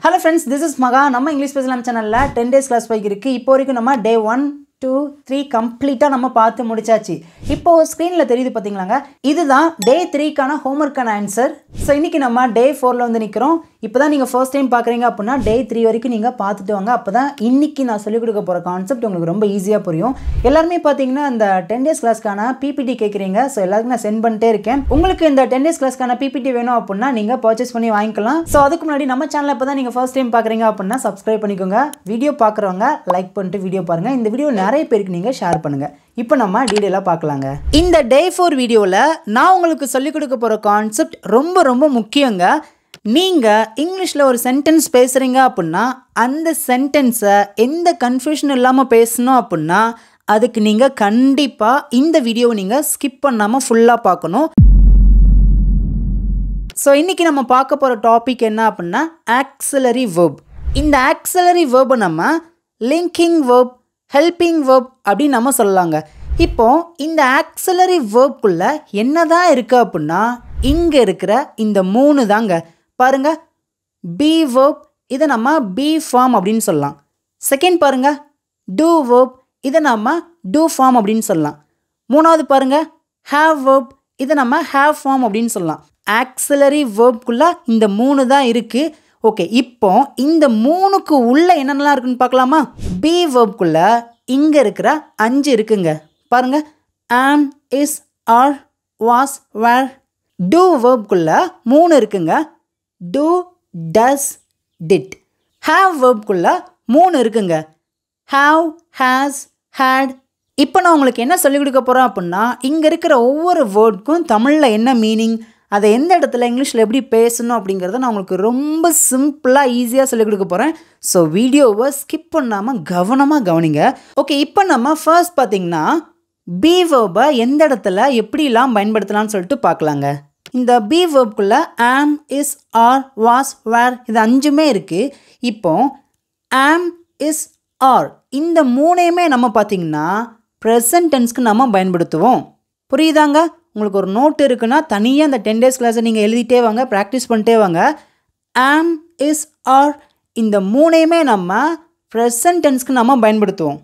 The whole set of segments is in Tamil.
Hello friends, this is Maga. நம்ம இங்கிலீஷ் பேசலாம் சேனல்ல 10 days class போயிட்டு இருக்கு. இப்போ வரைக்கும் நம்ம day 1 2 3 கம்ப்ளீட்டா நம்ம பார்த்து முடிச்சாச்சு. இப்போ ஸ்கிரீன்ல தெரியுது பாத்தீங்களாங்க. இதுதான் day 3 கான ஹோம்வொர்க்கான ஆன்சர். சோ இன்னைக்கு நம்ம day 4 ல வந்து நிக்கிறோம். இப்போதான் நீங்க ஃபர்ஸ்ட் டைம் பார்க்கறீங்க அப்படினா day 3 வரைக்கும் நீங்க பார்த்துட்டு வாங்க. அப்பதான் இன்னைக்கு நான் சொல்லி கொடுக்க போற கான்செப்ட் உங்களுக்கு ரொம்ப ஈஸியா புரியும். எல்லாரும் பாத்தீங்கன்னா அந்த 10 days classக்கான PPT கேக்குறீங்க. சோ எல்லாருக்கும் நான் சென்ட் பண்ணிட்டே இருக்கேன். உங்களுக்கு இந்த 10 days classக்கான PPT வேணும் அப்படினா நீங்க பர்ச்சேஸ் பண்ணி வாங்கிக்கலாம். சோ அதுக்கு முன்னாடி நம்ம சேனலை இப்போதான் நீங்க ஃபர்ஸ்ட் டைம் பார்க்கறீங்க அப்படினா Subscribe பண்ணிக்கோங்க. வீடியோ பார்க்கறவங்க லைக் பண்ணிட்டு வீடியோ பாருங்க. இந்த வீடியோ நிறைய பேருக்கு நீங்க ஷேர் பண்ணுங்க. இப்போ நம்ம டீடைலா பார்க்கலாங்க. இந்த day 4 வீடியோல நான் உங்களுக்கு சொல்லி கொடுக்க போற கான்செப்ட் ரொம்ப முக்கியங்க. நீங்க இங்கிலீஷ்ல ஒரு சென்டென்ஸ் பேசுறீங்க அப்படினா அந்த சென்டென்ஸை எந்த கன்ஃபியூஷன் இல்லாம பேசணும் அப்படினா அதுக்கு நீங்க கண்டிப்பா இந்த வீடியோவை நீங்க ஸ்கிப் பண்ணாம ஃபுல்லா பார்க்கணும். ஸோ இன்றைக்கி நம்ம பார்க்க போகிற டாபிக் என்ன அப்படின்னா ஆக்ஸிலரி வெர்ப். இந்த ஆக்ஸிலரி வெர்பை நம்ம லிங்கிங் வெர்ப், ஹெல்பிங் வெர்ப் அப்படின்னு நம்ம சொல்லலாங்க. இப்போ இந்த ஆக்ஸிலரி வெர்ப்குள்ளே என்னதான் இருக்குது அப்படின்னா இங்கே இருக்கிற இந்த 3 தாங்க. பாருங்க, பி வெர்ப், இதை நம்ம பி ஃபார்ம் அப்படின்னு சொல்லலாம். செகண்ட் பாருங்க, டூ வெர்ப், இதை நம்ம டூ ஃபார்ம் அப்படின்னு சொல்லலாம். மூணாவது பாருங்க, ஹேவ் வெர்ப், இதை நம்ம ஹேவ் ஃபார்ம் அப்படின்னு சொல்லலாம். ஆக்ஸிலரி வெர்ப்குள்ளே இந்த 3 தான் இருக்குது. ஓகே, இப்போ இந்த 3க்கு உள்ள என்னென்னலாம் இருக்குன்னு பார்க்கலாமா? பி வெர்ப்குள்ளே இங்கே இருக்கிற 5 இருக்குங்க. பாருங்க, am, is, are, was, were. Do வெர்ப்குள்ளே 3 இருக்குங்க. Do, does, did. ஹேவ் வெர்ப்குள்ளே 3 இருக்குங்க. Have, has, had. இப்போ நான் உங்களுக்கு என்ன சொல்லிக் கொடுக்க போகிறேன் அப்படின்னா இங்கே இருக்கிற ஒவ்வொரு வேர்டுக்கும் தமிழில் என்ன மீனிங், அதை எந்த இடத்துல இங்கிலீஷில் எப்படி பேசணும் அப்படிங்கிறத நான் உங்களுக்கு ரொம்ப சிம்பிளாக ஈஸியாக சொல்லிக் கொடுக்க போகிறேன். ஸோ வீடியோவை ஸ்கிப் பண்ணாமல் கவனமாக கவனிங்க. ஓகே, இப்போ நம்ம ஃபர்ஸ்ட் பார்த்திங்கன்னா பி வேர்பை எந்த இடத்துல எப்படிலாம் பயன்படுத்தலாம்னு சொல்லிட்டு பார்க்கலாங்க. இந்த பி வேர்ப்குள்ளே ஆம், இஸ், ஆர், வாஸ், வேர் இது 5மே இருக்குது. இப்போ ஆம், இஸ், ஆர் இந்த 3மே நம்ம பார்த்திங்கன்னா ப்ரெசன்ட் டென்ஸ்க்கு நம்ம பயன்படுத்துவோம். புரியுதாங்க? உங்களுக்கு ஒரு நோட் இருக்குன்னா தனியாக அந்த 10 days கிளாஸை நீங்கள் எழுதிட்டே வாங்க, ப்ராக்டிஸ் பண்ணிட்டே வாங்க. ஆம், இஸ், ஆர் இந்த 3மே நம்ம ப்ரெசன்ட் டென்ஸ்க்கு நம்ம பயன்படுத்துவோம்.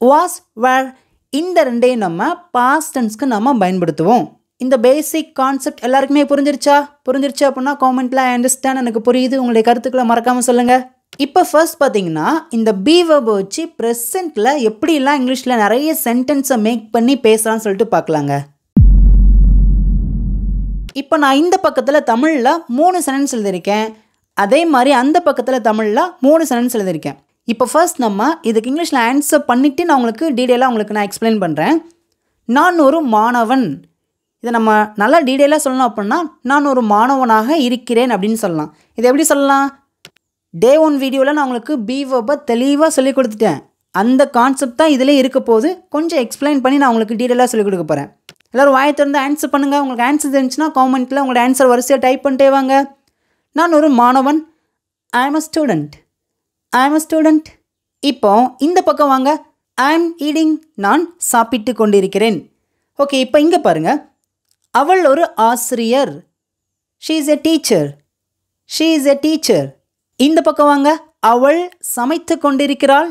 வாஸ், வேர் இந்த 2யும் நம்ம பாஸ்ட் டென்ஸ்க்கு நம்ம பயன்படுத்துவோம். இந்த பேசிக் கான்செப்ட் எல்லாருக்குமே புரிஞ்சிருச்சு அப்படின்னா காமெண்ட்டில் ஐ அண்டர்ஸ்டாண்ட், எனக்கு புரியுது, உங்களுடைய கருத்துக்களை மறக்காமல் சொல்லுங்கள். இப்போ ஃபர்ஸ்ட் பார்த்தீங்கன்னா இந்த பி வெர்பை வச்சு ப்ரெசென்ட்டில் எப்படிலாம் இங்கிலீஷில் நிறைய சென்டென்ஸை மேக் பண்ணி பேசலாம்னு சொல்லிட்டு பார்க்கலாங்க. இப்போ நான் இந்த பக்கத்தில் தமிழில் 3 சென்டென்ஸ் எழுதியிருக்கேன். அதே மாதிரி அந்த பக்கத்தில் தமிழில் 3 சென்டென்ஸ் எழுதியிருக்கேன். இப்போ ஃபர்ஸ்ட் நம்ம இதுக்கு இங்கிலீஷில் ஆன்சர் பண்ணிவிட்டு நான் உங்களுக்கு டீட்டெயிலாக உங்களுக்கு நான் எக்ஸ்பிளைன் பண்ணுறேன். நான் ஒரு மாணவன், இதை நம்ம நல்லா டீட்டெயிலாக சொல்லணும் அப்படின்னா நான் ஒரு மாணவனாக இருக்கிறேன் அப்படின்னு சொல்லலாம். இதை எப்படி சொல்லலாம்? டே 1 வீடியோவில் நான் உங்களுக்கு பி வெர்பை தெளிவாக சொல்லிக் கொடுத்துட்டேன். அந்த கான்செப்ட் தான் இதில் இருக்க போது. கொஞ்சம் எக்ஸ்பிளைன் பண்ணி நான் உங்களுக்கு டீட்டெயிலாக சொல்லிக் கொடுக்க போகிறேன். எல்லோரும் வாயை திறந்து ஆன்சர் பண்ணுங்கள். உங்களுக்கு ஆன்சர் தெரிஞ்சுன்னா காமெண்ட்டில் உங்களோட ஆன்சர் வரிசையாக டைப் பண்ணிட்டே வாங்க. நான் ஒரு மாணவன், ஐ எம் அ ஸ்டூடெண்ட். இப்போ இந்த பக்கம் வாங்க, ஐ எம் ஈட்டிங், நான் சாப்பிட்டு கொண்டிருக்கிறேன். ஓகே, இப்போ இங்கே பாருங்கள், அவள் ஒரு ஆசிரியர், ஷீ இஸ் எ டீச்சர். இந்த பக்கம் வாங்க, அவள் சமைத்து கொண்டிருக்கிறாள்,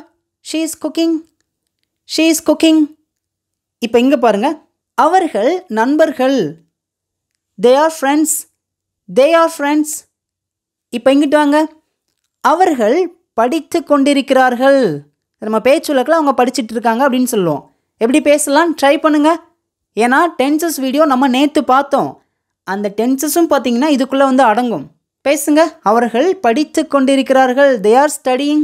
ஷீ இஸ் குக்கிங். இப்போ இங்கே பாருங்கள், அவர்கள் நண்பர்கள், தே ஆர் ஃப்ரெண்ட்ஸ். இப்போ இங்கிட்டு வாங்க, அவர்கள் படித்து கொண்டிருக்கிறார்கள். நம்ம பேச்சுலக்கில் அவங்க படிச்சுட்டு இருக்காங்க அப்படின்னு சொல்லுவோம். எப்படி பேசலாம் ட்ரை பண்ணுங்கள். ஏன்னா டென்சஸ் வீடியோ நம்ம நேற்று பார்த்தோம். அந்த டென்சஸும் பார்த்தீங்கன்னா இதுக்குள்ளே வந்து அடங்கும். பேசுங்க. அவர்கள் படித்து கொண்டிருக்கிறார்கள், they are studying.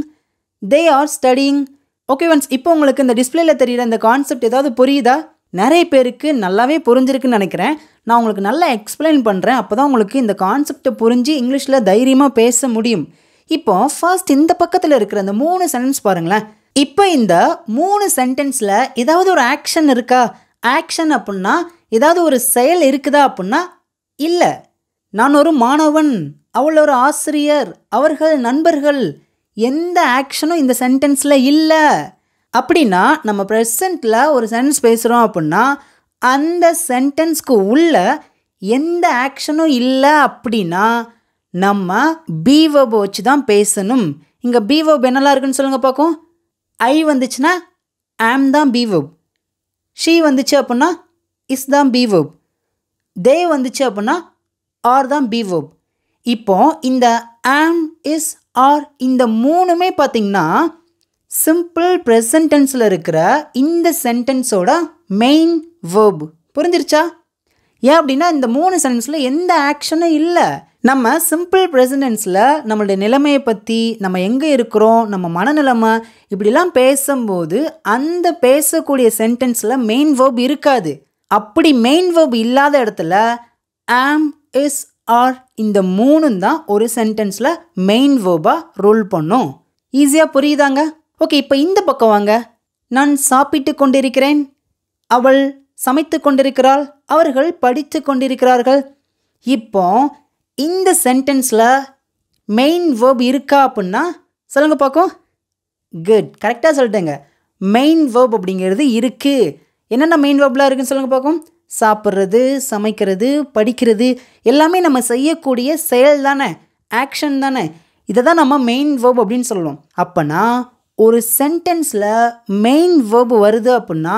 Okay once, இப்போ உங்களுக்கு இந்த டிஸ்பிளேல தெரியுற இந்த கான்செப்ட் ஏதாவது புரியுதா? நிறைய பேருக்கு நல்லாவே புரிஞ்சிருக்குன்னு நினைக்கிறேன். நான் உங்களுக்கு நல்லா எக்ஸ்பிளைன் பண்ணுறேன். அப்போ தான் உங்களுக்கு இந்த கான்செப்டை புரிஞ்சு இங்கிலீஷில் தைரியமாக பேச முடியும். இப்போ ஃபர்ஸ்ட் இந்த பக்கத்தில் இருக்கிற இந்த 3 சென்டென்ஸ் பாருங்களேன். இப்போ இந்த 3 சென்டென்ஸில் ஏதாவது ஒரு ஆக்ஷன் இருக்கா? ஆக்ஷன் அப்படின்னா ஏதாவது ஒரு செயல் இருக்குதா அப்படின்னா இல்லை. நான் ஒரு மாணவன், அவள் ஒரு ஆசிரியர், அவர்கள் நண்பர்கள், எந்த ஆக்ஷனும் இந்த சென்டென்ஸில் இல்லை. அப்படின்னா நம்ம ப்ரெசென்ட்டில் ஒரு சென்டென்ஸ் பேசுகிறோம் அப்படின்னா அந்த சென்டென்ஸ்க்கு உள்ள எந்த ஆக்ஷனும் இல்லை அப்படின்னா நம்ம பி verb வச்சு தான் பேசணும். இங்கே பி verb என்னெல்லாம் இருக்குன்னு சொல்லுங்கள் பார்க்கும். ஐ வந்துச்சுன்னா ஆம் தான் பி verb. ஷீ வந்துச்சு அப்படின்னா இஸ் தான் பி verb. தே வந்துச்சு அப்படின்னா ஆர் தான் பி verb. இப்போ இந்த ஆம் இஸ் ஆர் இந்த மூணுமே பார்த்திங்கன்னா சிம்பிள் ப்ரெசன்ட் டென்ஸில் இருக்கிற இந்த சென்டென்ஸோட மெயின் verb. புரிஞ்சிருச்சா? ஏன் அப்படின்னா இந்த 3 சென்டென்ஸில் எந்த ஆக்ஷனும் இல்லை. நம்ம சிம்பிள் ப்ரெசன்ட் டென்ஸில் நம்மளுடைய நிலைமையை பற்றி, நம்ம எங்கே இருக்கிறோம், நம்ம மனநிலைமை இப்படிலாம் பேசும்போது அந்த பேசக்கூடிய சென்டென்ஸில் மெயின் verb இருக்காது. அப்படி மெயின் verb இல்லாத இடத்துல ஆம் இஸ் ஆர் இந்த 3 தான் ஒரு சென்டென்ஸில் மெயின் verb-ஆக ரோல் பண்ணும். ஈஸியாக புரியுதாங்க? ஓகே, இப்போ இந்த பக்கம் வாங்க. நான் சாப்பிட்டு கொண்டிருக்கிறேன், அவள் சமைத்து கொண்டிருக்கிறாள், அவர்கள் படித்து கொண்டிருக்கிறார்கள். இப்போ இந்த சென்டென்ஸில் மெயின் verb இருக்கா அப்படின்னா சொல்லுங்க பார்க்கும். குட், கரெக்டாக சொல்லிட்டேங்க. மெயின் verb அப்படிங்கிறது இருக்குது. என்னென்ன மெயின் verbலாம் இருக்குன்னு சொல்லுங்க பார்க்கும். சாப்பிட்றது, சமைக்கிறது, படிக்கிறது எல்லாமே நம்ம செய்யக்கூடிய செயல் தானே, ஆக்ஷன் தானே. இதை தான் நம்ம மெயின் verb அப்படின்னு சொல்லுவோம். அப்போனா ஒரு சென்டென்ஸில் மெயின் verb வருது அப்படின்னா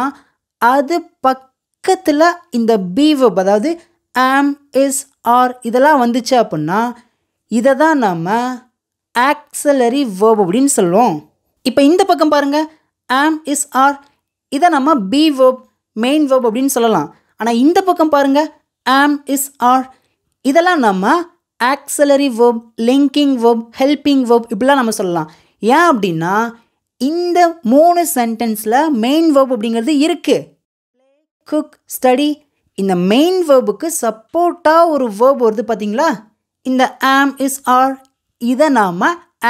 அது பக்கத்தில் இந்த பி verb, அதாவது ஆம் இஸ் ஆர் இதெல்லாம் வந்துச்சு அப்படின்னா இதை தான் நம்ம ஆக்ஸலரி verb அப்படின்னு சொல்லுவோம். இப்போ இந்த பக்கம் பாருங்கள், ஆம் இஸ் ஆர் இதை நம்ம பி verb மெயின் verb அப்படின்னு சொல்லலாம். ஆனால் இந்த பக்கம் பாருங்கள், ஆம் இஸ் ஆர் இதெல்லாம் நம்ம auxiliary verb, linking verb, helping verb இப்படிலாம் நம்ம சொல்லலாம். ஏன் அப்படின்னா இந்த 3 சென்டென்ஸில் மெயின் verb அப்படிங்கிறது இருக்குது. குக், ஸ்டடி இந்த மெயின் verb-க்கு சப்போர்ட்டாக ஒரு verb வருது பார்த்தீங்களா, இந்த ஆம் இஸ் ஆர் இதை நாம்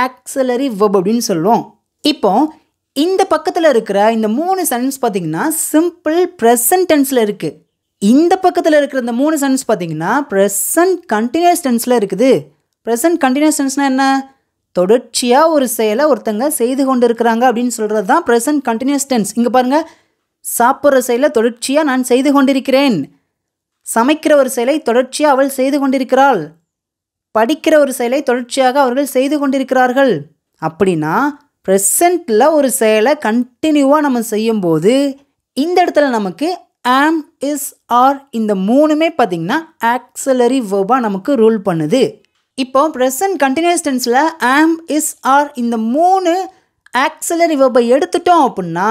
ஆக்ஸலரி verb அப்படின்னு சொல்லுவோம். இப்போ இந்த பக்கத்தில் இருக்கிற இந்த 3 சென்டென்ஸ் பார்த்திங்கன்னா சிம்பிள் ப்ரெசன்ட் டென்ஸில் இருக்குது. இந்த பக்கத்தில் இருக்கிற இந்த 3 சென்டென்ஸ் பார்த்திங்கன்னா ப்ரெசன்ட் கண்டினியூஸ் டென்ஸில் இருக்குது. ப்ரெசன்ட் கண்டினியூஸ் டென்ஸ்னால் என்ன? தொடர்ச்சியாக ஒரு செயலை ஒருத்தங்க செய்து கொண்டு இருக்கிறாங்க அப்படின்னு சொல்கிறது தான் ப்ரெசன்ட் கண்டினியூஸ் டென்ஸ். இங்கே பாருங்கள், சாப்பிட்ற செயலை தொடர்ச்சியாக நான் செய்து கொண்டிருக்கிறேன், சமைக்கிற ஒரு செயலை தொடர்ச்சியாக அவள் செய்து கொண்டிருக்கிறாள், படிக்கிற ஒரு செயலை தொடர்ச்சியாக அவர்கள் செய்து கொண்டிருக்கிறார்கள். அப்படின்னா ப்ரெசண்ட்டில் ஒரு செயலை கண்டினியூவாக நம்ம செய்யும்போது இந்த இடத்துல நமக்கு ஆம் இஸ் ஆர் இந்த 3மே பார்த்திங்கன்னா ஆக்ஸலரி verb-ஆக நமக்கு ரூல் பண்ணுது. இப்போ present continuous டென்ஸில் am is R இந்த 3 ஆக்ஸலரி verb-ஐ எடுத்துட்டோம் அப்படின்னா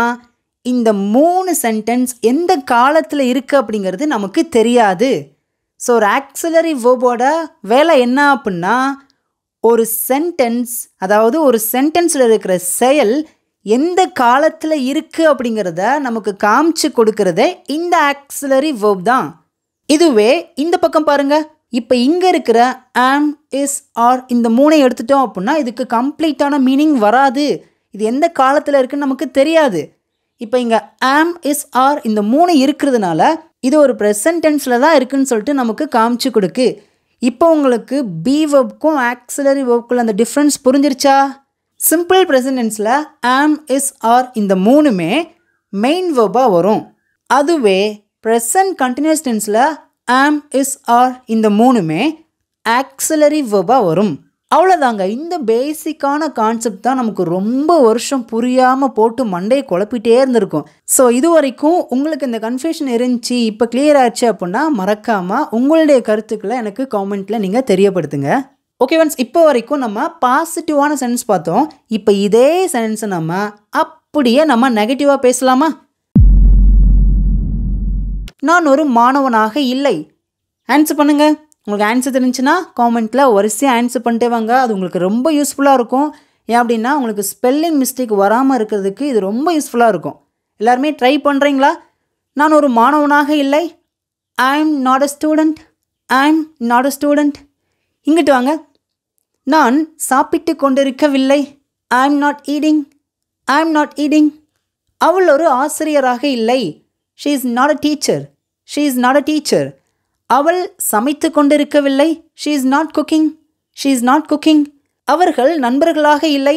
இந்த 3 சென்டென்ஸ் எந்த காலத்தில் இருக்குது அப்படிங்கிறது நமக்கு தெரியாது. ஸோ ஒரு ஆக்ஸலரி verb-ஓட வேலை என்ன அப்படின்னா ஒரு சென்டென்ஸ், அதாவது ஒரு சென்டென்ஸில் இருக்கிற செயல் எந்த காலத்தில் இருக்குது அப்படிங்கிறத நமக்கு காமிச்சு கொடுக்கறதே இந்த ஆக்ஸலரி verb தான். இதுவே இந்த பக்கம் பாருங்கள், இப்போ இங்கே இருக்கிற ஆம் இஸ் ஆர் இந்த 3ஐ எடுத்துட்டோம் அப்படின்னா இதுக்கு கம்ப்ளீட்டான மீனிங் வராது. இது எந்த காலத்தில் இருக்குன்னு நமக்கு தெரியாது. இப்போ இங்கே ஆம் இஸ் ஆர் இந்த 3 இருக்கிறதுனால இது ஒரு ப்ரெசன்ட் டென்ஸில் தான் இருக்குதுன்னு சொல்லிட்டு நமக்கு காமிச்சு கொடுக்கு. இப்போ உங்களுக்கு பி verb-க்கும் ஆக்ஸலரி verb-க்குள்ள அந்த டிஃப்ரென்ஸ் புரிஞ்சிருச்சா? சிம்பிள் ப்ரெசன்ட் டென்ஸில் ஆம் இஸ் ஆர் இந்த 3மே மெயின் verb-ஆக வரும். அதுவே present continuous டென்ஸில் am is R இந்த 3மே ஆக்ஸலரி verb-ஆக வரும். அவ்வளோதாங்க. இந்த பேசிக்கான கான்செப்ட் தான் நமக்கு ரொம்ப வருஷம் புரியாமல் போட்டு மண்டையை குழப்பிட்டே இருந்திருக்கும். ஸோ இது வரைக்கும் உங்களுக்கு இந்த கன்ஃபியூஷன் இருந்துச்சு, இப்போ கிளியர் ஆச்சு அப்படின்னா மறக்காமல் உங்களுடைய கருத்துக்களை எனக்கு காமெண்ட்டில் நீங்கள் தெரியப்படுத்துங்க. ஓகே ஃப்ரெண்ட்ஸ், இப்போ வரைக்கும் நம்ம பாசிட்டிவான சென்ஸ் பார்த்தோம். இப்போ இதே சென்ஸை நம்ம அப்படியே நம்ம நெகட்டிவாக பேசலாமா? நான் ஒரு மாணவனாக இல்லை. ஆன்சர் பண்ணுங்கள். உங்களுக்கு ஆன்சர் தெரிஞ்சுன்னா காமெண்ட்டில் வரிசையாக ஆன்சர் பண்ணிட்டே வாங்க. அது உங்களுக்கு ரொம்ப யூஸ்ஃபுல்லாக இருக்கும். ஏன் அப்படின்னா உங்களுக்கு ஸ்பெல்லிங் மிஸ்டேக் வராமல் இருக்கிறதுக்கு இது ரொம்ப யூஸ்ஃபுல்லாக இருக்கும். எல்லாருமே ட்ரை பண்ணுறீங்களா? நான் ஒரு மாணவனாக இல்லை. I am not a student. I am not a student. இங்கிட்டு வாங்க. நான் சாப்பிட்டு கொண்டிருக்கவில்லை. I am not eating. I am not eating. அவள் ஒரு ஆசிரியராக இல்லை. She is not a teacher. She is not a teacher. அவள் சமைத்து கொண்டிருக்கவில்லை. She is not cooking. She is not cooking. அவர்கள் நண்பர்களாக இல்லை.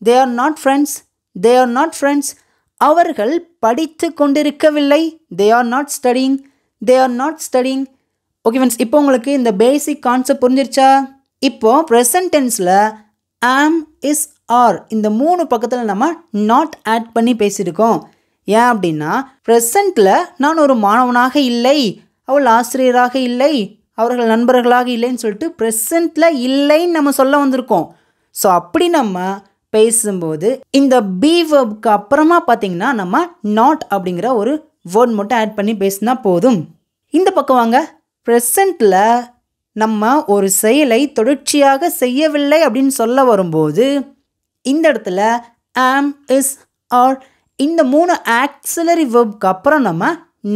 They are not friends. They are not friends. அவர்கள் படித்து கொண்டிருக்கவில்லை. They are not studying. They are not studying. Okay friends, இப்போ உங்களுக்கு இந்த பேசிக் கான்செப்ட் புரிஞ்சிருச்சா? இப்போ ப்ரெசன்ட் டென்ஸில் ஆம் இஸ் ஆர் இந்த 3 பக்கத்தில் நம்ம நாட் ஆட் பண்ணி பேசியிருக்கோம். ஏன் அப்படின்னா ப்ரெசண்ட்டில் நான் ஒரு மாணவனாக இல்லை, அவள் ஆசிரியராக இல்லை, அவர்கள் நண்பர்களாக இல்லைன்னு சொல்லிட்டு ப்ரெசண்ட்டில் இல்லைன்னு நம்ம சொல்ல வந்திருக்கோம். ஸோ அப்படி நம்ம பேசும்போது இந்த பி வேர்புக்கு அப்புறமா பார்த்திங்கன்னா நம்ம நாட் அப்படிங்கிற ஒரு வேர்ட் மட்டும் ஆட் பண்ணி பேசினா போதும். இந்த பக்கம் வாங்க. ப்ரெசண்ட்டில் நம்ம ஒரு செயலை தொடர்ச்சியாக செய்யவில்லை அப்படின்னு சொல்ல வரும்போது இந்த இடத்துல ஆம் இஸ் ஆர் இந்த 3 ஆக்சிலரி வேர்புக்கு அப்புறம் நம்ம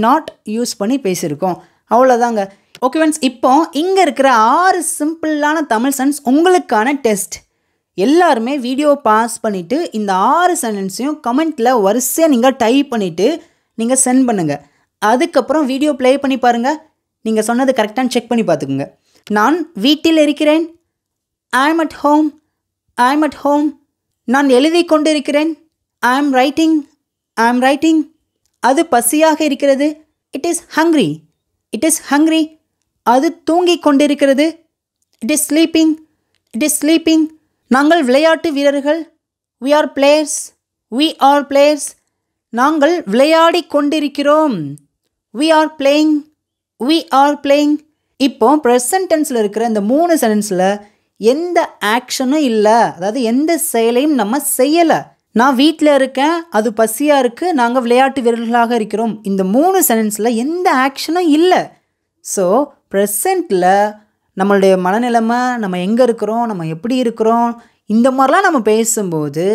நாட் யூஸ் பண்ணி பேசியிருக்கோம். அவ்வளோதாங்க. ஓகே ஃப்ரெண்ட்ஸ், இப்போ இங்கே இருக்கிற 6 சிம்பிளான தமிழ் சென்டென்ஸ் உங்களுக்கான டெஸ்ட். எல்லாருமே வீடியோ பாஸ் பண்ணிவிட்டு இந்த 6 சென்டென்ஸையும் கமெண்ட்டில் வரிசையாக நீங்கள் டைப் பண்ணிவிட்டு நீங்கள் சென்ட் பண்ணுங்கள். அதுக்கப்புறம் வீடியோ ப்ளே பண்ணி பாருங்கள். நீங்கள் சொன்னது கரெக்டானு செக் பண்ணி பார்த்துக்குங்க. நான் வீட்டில் இருக்கிறேன். I am at home. I am at home. நான் எழுதி கொண்டு இருக்கிறேன். I am writing. I am writing. அது பசியாக இருக்கிறது. It is hungry. It is hungry. அது தூங்கிக் கொண்டிருக்கிறது. It is sleeping. It is sleeping. நாங்கள் விளையாட்டு வீரர்கள். We are players. We are players. நாங்கள் விளையாடி கொண்டிருக்கிறோம். We are playing. We are playing. இப்போ ப்ரெசன்ட் டென்ஸில் இருக்கிற இந்த 3 சென்டென்ஸில் எந்த ஆக்ஷனும் இல்லை, அதாவது எந்த செயலையும் நம்ம செய்யலை. நான் வீட்டில் இருக்கேன், அது பசியாக இருக்குது, நாங்கள் விளையாட்டு வீரர்களாக இருக்கிறோம். இந்த 3 சென்டென்ஸில் எந்த ஆக்ஷனும் இல்லை. ஸோ ப்ரெசண்ட்டில் நம்மளுடைய மனநிலைமை, நம்ம எங்கே இருக்கிறோம், நம்ம எப்படி இருக்கிறோம், இந்த மாதிரிலாம் நம்ம பேசும்போது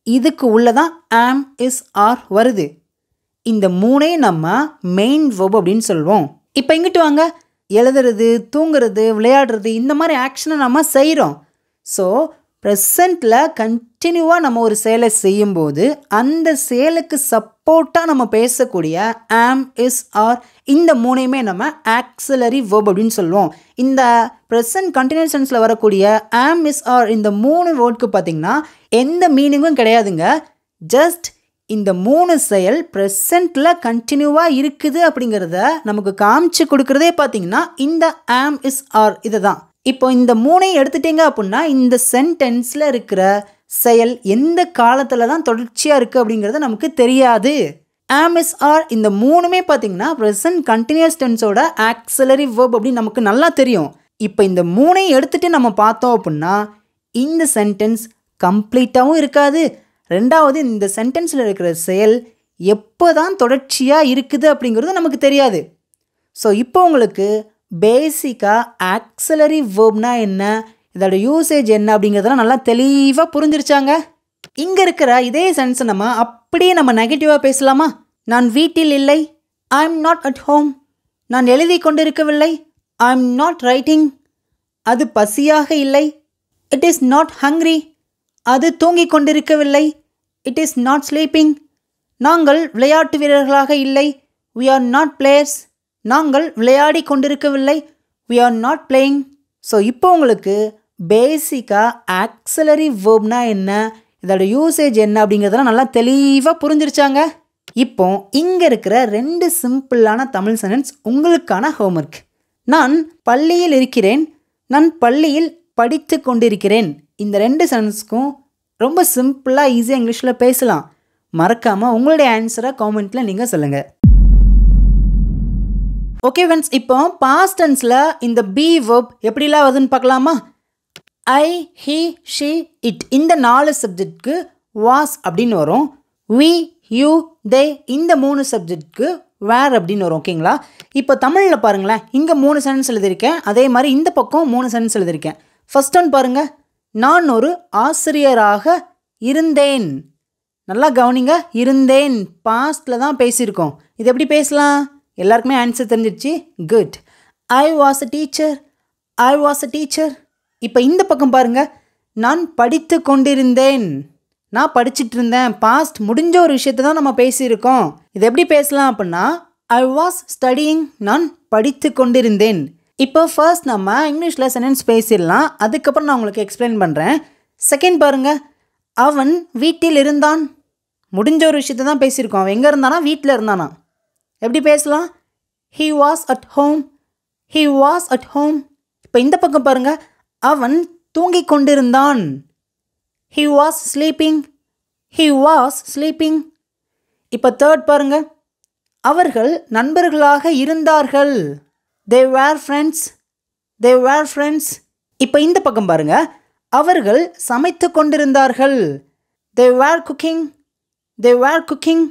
இதுக்கு உள்ளதான் ஆம் இஸ் ஆர் வருது. இந்த 3ஐயும் நம்ம மெயின் வேர்ப் அப்படின்னு சொல்லுவோம். இப்போ இங்கிட்டு வாங்க. எழுதுறது, தூங்குறது, விளையாடுறது இந்த மாதிரி ஆக்ஷனை நம்ம செய்கிறோம். ஸோ ப்ரெசண்ட்டில் கண்டினியூவாக நம்ம ஒரு செயலை செய்யும்போது அந்த செயலுக்கு சப்போர்ட்டாக நம்ம பேசக்கூடிய ஆம் இஸ் ஆர் இந்த 3ஐயுமே நம்ம ஆக்சிலரி வேர்ப் அப்படின்னு சொல்லுவோம். இந்த ப்ரெசன்ட் கண்டினியூஸ் டென்ஸில் வரக்கூடிய ஆம் இஸ் ஆர் இந்த 3 வேர்டுக்கு பார்த்திங்கன்னா எந்த மீனிங்கும் கிடையாதுங்க. ஜஸ்ட் இந்த 3 செயல் ப்ரெசண்ட்டில் கண்டினியூவாக இருக்குது அப்படிங்கிறத நமக்கு காமிச்சு கொடுக்குறதே பார்த்திங்கன்னா இந்த ஆம் இஸ் ஆர் இதை தான். இப்போ இந்த 3ஐயும் எடுத்துட்டிங்க அப்படின்னா இந்த சென்டென்ஸில் இருக்கிற செயல் எந்த காலத்தில் தான் தொடர்ச்சியாக இருக்குது அப்படிங்கிறது நமக்கு தெரியாது. ஆம் இஸ் ஆர் இந்த 3மே பார்த்திங்கன்னா ப்ரெசன்ட் கண்டினியூஸ் டென்ஸோட ஆக்சிலரி வேர்ப் அப்படின்னு நமக்கு நல்லா தெரியும். இப்போ இந்த 3ஐயும் எடுத்துகிட்டு நம்ம பார்த்தோம் அப்படின்னா இந்த சென்டென்ஸ் கம்ப்ளீட்டாகவும் இருக்காது. ரெண்டாவது இந்த சென்டென்ஸில் இருக்கிற செயல் எப்போ தான் தொடர்ச்சியாக இருக்குது அப்படிங்கிறது நமக்கு தெரியாது. ஸோ இப்போ உங்களுக்கு பேசிக்காக ஆக்சிலரி வேர்ப்னா என்ன, இதோட யூசேஜ் என்ன அப்படிங்கிறதெல்லாம் நல்லா தெளிவாக புரிஞ்சிருச்சாங்க. இங்கே இருக்கிற இதே சென்டென்ஸை நம்ம அப்படியே நம்ம நெகட்டிவாக பேசலாமா? நான் வீட்டில் இல்லை. I am not at home. நான் எழுதி கொண்டிருக்கவில்லை. I am not writing. அது பசியாக இல்லை. It is not hungry. அது தூங்கிக் கொண்டிருக்கவில்லை. It is not sleeping. நாங்கள் விளையாட்டு வீரர்களாக இல்லை. We are not players. நாங்கள் விளையாடி கொண்டிருக்கவில்லை. We are not playing. So இப்போ உங்களுக்கு பேசிக்காக ஆக்சிலரி வேர்ப்னா என்ன, இதோட யூசேஜ் என்ன அப்படிங்கிறதெல்லாம் நல்லா தெளிவாக புரிஞ்சிருச்சாங்க. இப்போ இங்கே இருக்கிற 2 சிம்பிளான தமிழ் சென்டென்ஸ் உங்களுக்கான ஹோம்ஒர்க். நான் பள்ளியில் இருக்கிறேன். நான் பள்ளியில் படித்து கொண்டிருக்கிறேன். இந்த 2 சென்டென்ஸ்க்கும் ரொம்ப சிம்பிளாக ஈஸியாக இங்கிலீஷில் பேசலாம். மறக்காமல் உங்களுடைய ஆன்சரை காமெண்ட்டில் நீங்கள் சொல்லுங்கள். ஓகே ஃப்ரெண்ட்ஸ், இப்போ பாஸ்ட் டென்ஸில் இந்த பி வேர்ப் எப்படிலாம் வருதுன்னு பார்க்கலாமா? ஐ, ஹி, ஷி, இட் இந்த 4 சப்ஜெக்ட்க்கு வாஸ் அப்படின்னு வரும். வி, யூ, தே இந்த 3 சப்ஜெக்ட்க்கு வேர் அப்படின்னு வரும். ஓகேங்களா? இப்போ தமிழில் பாருங்களேன். இங்கே 3 சென்டென்ஸ் எழுதியிருக்கேன். அதே மாதிரி இந்த பக்கம் 3 சென்டென்ஸ் எழுதியிருக்கேன். ஃபர்ஸ்ட் ஒன் பாருங்கள். நான் ஒரு ஆசிரியராக இருந்தேன். நல்லா கவனிங்க. இருந்தேன் பாஸ்டில் தான் பேசியிருக்கோம். இது எப்படி பேசலாம்? எல்லாருக்குமே ஆன்சர் தெரிஞ்சிடுச்சு. Good. I was a teacher. I was a teacher. இப்போ இந்த பக்கம் பாருங்கள். நான் படித்து கொண்டிருந்தேன். நான் படிச்சுட்டு இருந்தேன். பாஸ்ட் முடிஞ்ச ஒரு விஷயத்தை தான் நம்ம பேசியிருக்கோம். இது எப்படி பேசலாம் அப்படின்னா ஐ வாஸ் ஸ்டடியிங். நான் படித்து கொண்டிருந்தேன். இப்போ ஃபர்ஸ்ட் நம்ம இங்கிலீஷில் சென்டென்ஸ் பேசிடலாம். அதுக்கப்புறம் நான் உங்களுக்கு எக்ஸ்பிளைன் பண்ணுறேன். செகண்ட் பாருங்கள். அவன் வீட்டில் இருந்தான். முடிஞ்ச ஒரு விஷயத்தை தான் பேசியிருக்கோம். அவன் எங்கே இருந்தானா? வீட்டில் இருந்தானா. எப்படி பேசலாம்? He was at home. He was at home. இப்போ இந்த பக்கம் பாருங்கள். அவன் தூங்கிக் கொண்டிருந்தான். He was sleeping. He was sleeping. இப்போ தேர்ட் பாருங்க. அவர்கள் நண்பர்களாக இருந்தார்கள். They were friends. They were friends. இப்போ இந்த பக்கம் பாருங்க. அவர்கள் சமைத்து கொண்டிருந்தார்கள். They were cooking. They were cooking.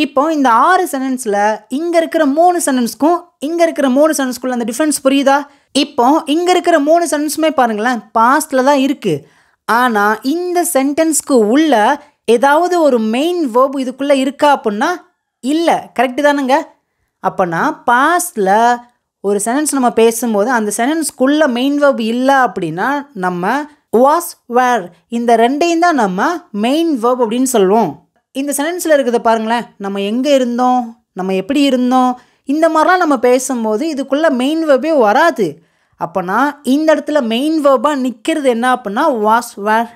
இப்போ இந்த 6 சென்டென்ஸில் இங்கே இருக்கிற 3 சென்டென்ஸ்க்கும் இங்கே இருக்கிற 3 சென்டென்ஸ்க்குள்ள அந்த டிஃப்ரென்ஸ் புரியுதா? இப்போ இங்கே இருக்கிற 3 சென்டென்ஸுமே பாருங்களேன் பாஸ்டில் தான் இருக்குது. ஆனால் இந்த சென்டென்ஸ்க்கு உள்ள ஏதாவது ஒரு மெயின் வேர்ப் இதுக்குள்ளே இருக்கா அப்படின்னா இல்லை. கரெக்டு தானுங்க? அப்போனா பாஸ்டில் ஒரு சென்டென்ஸ் நம்ம பேசும்போது அந்த சென்டென்ஸ்க்குள்ளே மெயின் வேர்ப் இல்லை அப்படின்னா நம்ம வாஸ் வேர் இந்த ரெண்டையும் தான் நம்ம மெயின் வேர்ப் அப்படின்னு சொல்லுவோம். இந்த சென்டென்ஸில் இருக்கிறத பாருங்களேன். நம்ம எங்கே இருந்தோம், நம்ம எப்படி இருந்தோம், இந்த மாதிரிலாம் நம்ம பேசும்போது இதுக்குள்ளே மெயின் வேர்பே வராது. அப்போனா இந்த இடத்துல மெயின் வேர்பாக நிற்கிறது என்ன அப்படின்னா வாஸ் வேர்.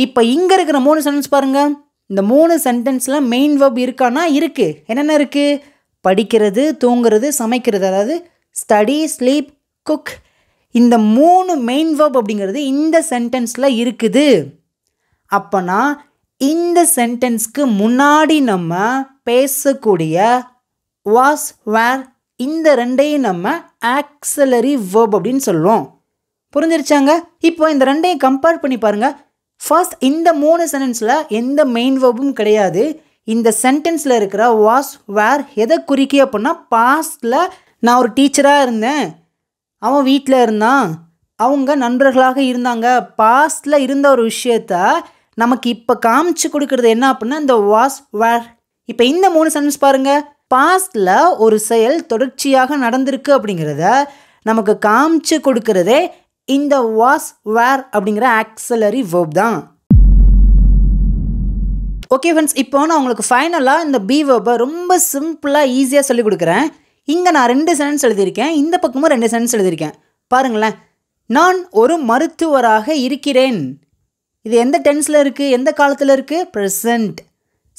இப்போ இங்கே இருக்கிற 3 சென்டென்ஸ் பாருங்கள். இந்த 3 சென்டென்ஸில் மெயின் வேர்ப் இருக்கான்னா இருக்குது. என்னென்ன இருக்குது? படிக்கிறது, தூங்குறது, சமைக்கிறது. அதாவது ஸ்டடி, ஸ்லீப், குக். இந்த 3 மெயின் வேர்ப் அப்படிங்கிறது இந்த சென்டென்ஸில் இருக்குது. அப்போனா இந்த சென்டென்ஸ்க்கு முன்னாடி நம்ம பேசக்கூடிய வாஸ் வேர் இந்த ரெண்டையும் நம்ம ஆக்ஸிலரி வேர்ப் அப்படின்னு சொல்லுவோம். புரிஞ்சிருச்சாங்க? இப்போ இந்த ரெண்டையும் கம்பேர் பண்ணி பாருங்கள். ஃபர்ஸ்ட் இந்த 3 சென்டென்ஸில் எந்த மெயின் வேர்பும் கிடையாது. இந்த சென்டென்ஸில் இருக்கிற வாஸ் வேர் எதை குறிக்கி அப்படின்னா பாஸ்டில் நான் ஒரு டீச்சராக இருந்தேன், அவன் வீட்டில் இருந்தான், அவங்க நண்பர்களாக இருந்தாங்க. பாஸ்டில் இருந்த ஒரு விஷயத்த நமக்கு இப்போ காமிச்சு கொடுக்குறது என்ன அப்படின்னா இந்த வாஸ் வேர். இப்போ இந்த 3 சென்டென்ஸ் பாருங்கள். பாஸ்டில் ஒரு செயல் தொடர்ச்சியாக நடந்திருக்கு அப்படிங்கிறத நமக்கு காமிச்சு கொடுக்குறதே இந்த வாஸ் வேர் அப்படிங்கிற ஆக்ஸிலரி வேர்ப் தான். ஓகே ஃப்ரெண்ட்ஸ், இப்போ நான் உங்களுக்கு ஃபைனலாக இந்த பி வேர்பை ரொம்ப சிம்பிளாக ஈஸியாக சொல்லிக் கொடுக்குறேன். இங்கே நான் 2 சென்டென்ஸ் எழுதியிருக்கேன், இந்த பக்கமும் 2 சென்டென்ஸ் எழுதியிருக்கேன். பாருங்களேன். நான் ஒரு மருத்துவராக இருக்கிறேன். இது எந்த டென்ஸில் இருக்குது, எந்த காலத்தில் இருக்குது? ப்ரெசண்ட்.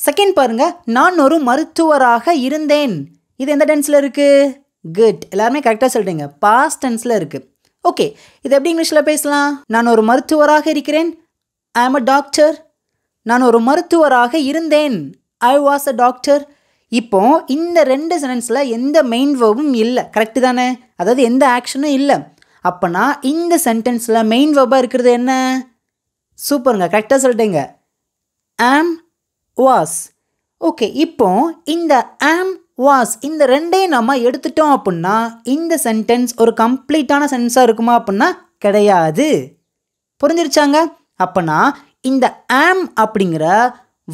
செகண்ட் பாருங்கள். நான் ஒரு மருத்துவராக இருந்தேன். இது எந்த டென்ஸில் இருக்குது? குட். எல்லாருமே கரெக்டாக சொல்லிட்டீங்க. பாஸ்ட் டென்ஸில் இருக்குது. ஓகே, இது எப்படி இங்கிலீஷில் பேசலாம்? நான் ஒரு மருத்துவராக இருக்கிறேன். ஐ ஆம் அ டாக்டர். நான் ஒரு மருத்துவராக இருந்தேன். ஐ வாஸ் அ டாக்டர். இப்போ இந்த 2 சென்டென்ஸில் எந்த மெயின் வேர்பும் இல்லை. கரெக்டு தானே? அதாவது எந்த ஆக்ஷனும் இல்லை. அப்போனா இந்த சென்டென்ஸில் மெயின் வேர்பாக இருக்கிறது என்ன? சூப்பருங்க, கரெக்டாக சொல்லிட்டேங்க. ஆம், வாஸ். ஓகே, இப்போ இந்த ஆம், வாஸ் இந்த ரெண்டையும் நம்ம எடுத்துட்டோம் அப்படின்னா இந்த சென்டென்ஸ் ஒரு கம்ப்ளீட்டான சென்டென்ஸாக இருக்குமா அப்படின்னா கிடையாது. புரிஞ்சிருச்சாங்க? அப்போனா இந்த ஆம் அப்படிங்கிற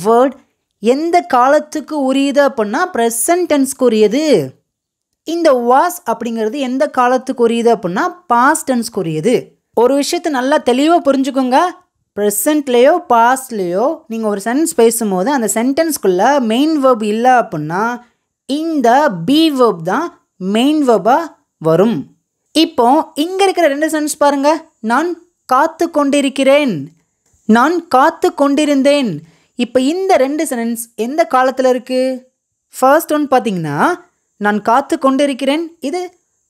வேர்ட் எந்த காலத்துக்கு உரியது அப்படின்னா ப்ரெசன்ட் டென்ஸ்க்கு உரியது. இந்த வாஸ் அப்படிங்கிறது எந்த காலத்துக்கு உரியது அப்படின்னா பாஸ்ட் டென்ஸ்க்கு உரியது. ஒரு விஷயத்தை நல்லா தெளிவாக புரிஞ்சுக்கோங்க. ப்ரெசண்ட்லேயோ பாஸ்ட்லேயோ நீங்கள் ஒரு சென்டென்ஸ் பேசும்போது அந்த சென்டென்ஸ்குள்ளே மெயின் வேர்ப் இல்லை அப்படின்னா இந்த பி வேர்ப் தான் மெயின் வேர்பாக வரும். இப்போ இங்கே இருக்கிற 2 சென்டென்ஸ் பாருங்கள். நான் காத்து கொண்டிருக்கிறேன், நான் காத்து கொண்டிருந்தேன். இப்போ இந்த 2 சென்டென்ஸ் எந்த காலத்தில் இருக்குது? ஃபர்ஸ்ட் ஒன் பார்த்தீங்கன்னா நான் காத்து கொண்டிருக்கிறேன். இது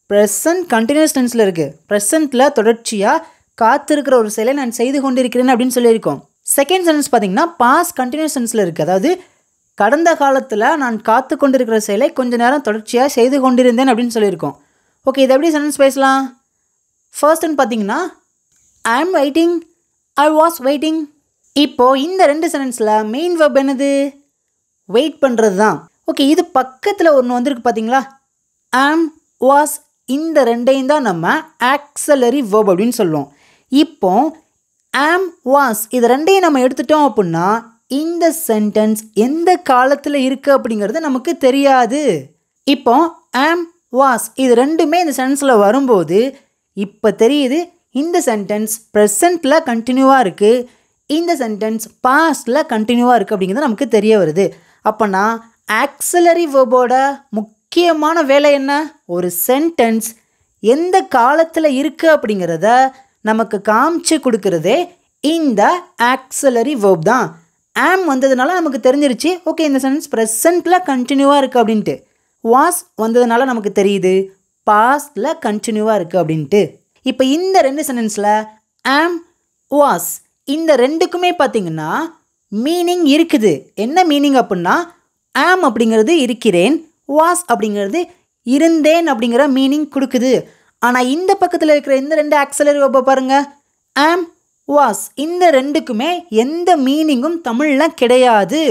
ப்ரெசன்ட் கண்டினியூஸ் டென்ஸில் இருக்குது. ப்ரெசண்ட்டில் தொடர்ச்சியாக காத்திருக்கிற ஒரு செயலை நான் செய்து கொண்டிருக்கிறேன் அப்படின்னு சொல்லியிருக்கோம். செகண்ட் சென்டென்ஸ் பார்த்தீங்கன்னா பாஸ்ட் கண்டினியூஸ் டென்ஸில் இருக்குது. அதாவது கடந்த காலத்தில் நான் காத்து கொண்டிருக்கிற செயலை கொஞ்ச நேரம் தொடர்ச்சியாக செய்து கொண்டிருந்தேன் அப்படின்னு சொல்லியிருக்கோம். ஓகே, இதை எப்படி சென்டென்ஸ் பேசலாம்? ஃபர்ஸ்ட் ஒன் பார்த்தீங்கன்னா ஐ ஆம் வெயிட்டிங், ஐ வாஸ் வெயிட்டிங். இப்போது இந்த 2 சென்டென்ஸில் மெயின் வேர்ப் என்னது? வெயிட் பண்ணுறது தான். ஓகே, இது பக்கத்தில் ஒன்று வந்திருக்கு பார்த்தீங்களா? ஆம், வாஸ் இந்த ரெண்டையும் தான் நம்ம ஆக்ஸிலரி வேர்ப் அப்படின்னு சொல்லுவோம். இப்போ ஆம், வாஸ் இது ரெண்டையும் நம்ம எடுத்துட்டோம் அப்படின்னா இந்த சென்டென்ஸ் எந்த காலத்தில் இருக்குது அப்படிங்கிறது நமக்கு தெரியாது. இப்போ ஆம், வாஸ் இது ரெண்டுமே இந்த சென்டென்ஸில் வரும்போது இப்போ தெரியுது இந்த சென்டென்ஸ் ப்ரெசண்ட்டில் கண்டினியூவாக இருக்குது, இந்த சென்டென்ஸ் பாஸ்டில் கண்டினியூவாக இருக்குது அப்படிங்கிறது நமக்கு தெரிய வருது. அப்போனா ஆக்ஸிலரி வேர்போட முக்கியமான வேலை என்ன? ஒரு சென்டென்ஸ் எந்த காலத்தில் இருக்குது அப்படிங்கிறத நமக்கு காமிச்சு கொடுக்குறதே இந்த ஆக்ஸிலரி வேர்ப் தான். ஆம் வந்ததுனால நமக்கு தெரிஞ்சிருச்சு, ஓகே இந்த சென்டென்ஸ் ப்ரெசண்ட்டில் கண்டினியூவாக இருக்குது அப்படின்ட்டு. வாஸ் வந்ததுனால நமக்கு தெரியுது பாஸ்டில் கண்டினியூவாக இருக்குது அப்படின்ட்டு. இப்போ இந்த ரெண்டு சென்டென்ஸில் ஆம் வாஸ் இந்த ரெண்டுக்குமே பார்த்தீங்கன்னா மீனிங் இருக்குது. என்ன மீனிங் அப்படின்னா ஆம் அப்படிங்கிறது இருக்கிறேன், வாஸ் அப்படிங்கிறது இருந்தேன் அப்படிங்கிற மீனிங் கொடுக்குது. ஆனால் இந்த பக்கத்தில் இருக்கிற இந்த ரெண்டு ஆக்ஸிலரி வெர்பை பாருங்கள், ஆம் வாஸ் இந்த ரெண்டுக்குமே எந்த மீனிங்கும் தமிழில் கிடையாது,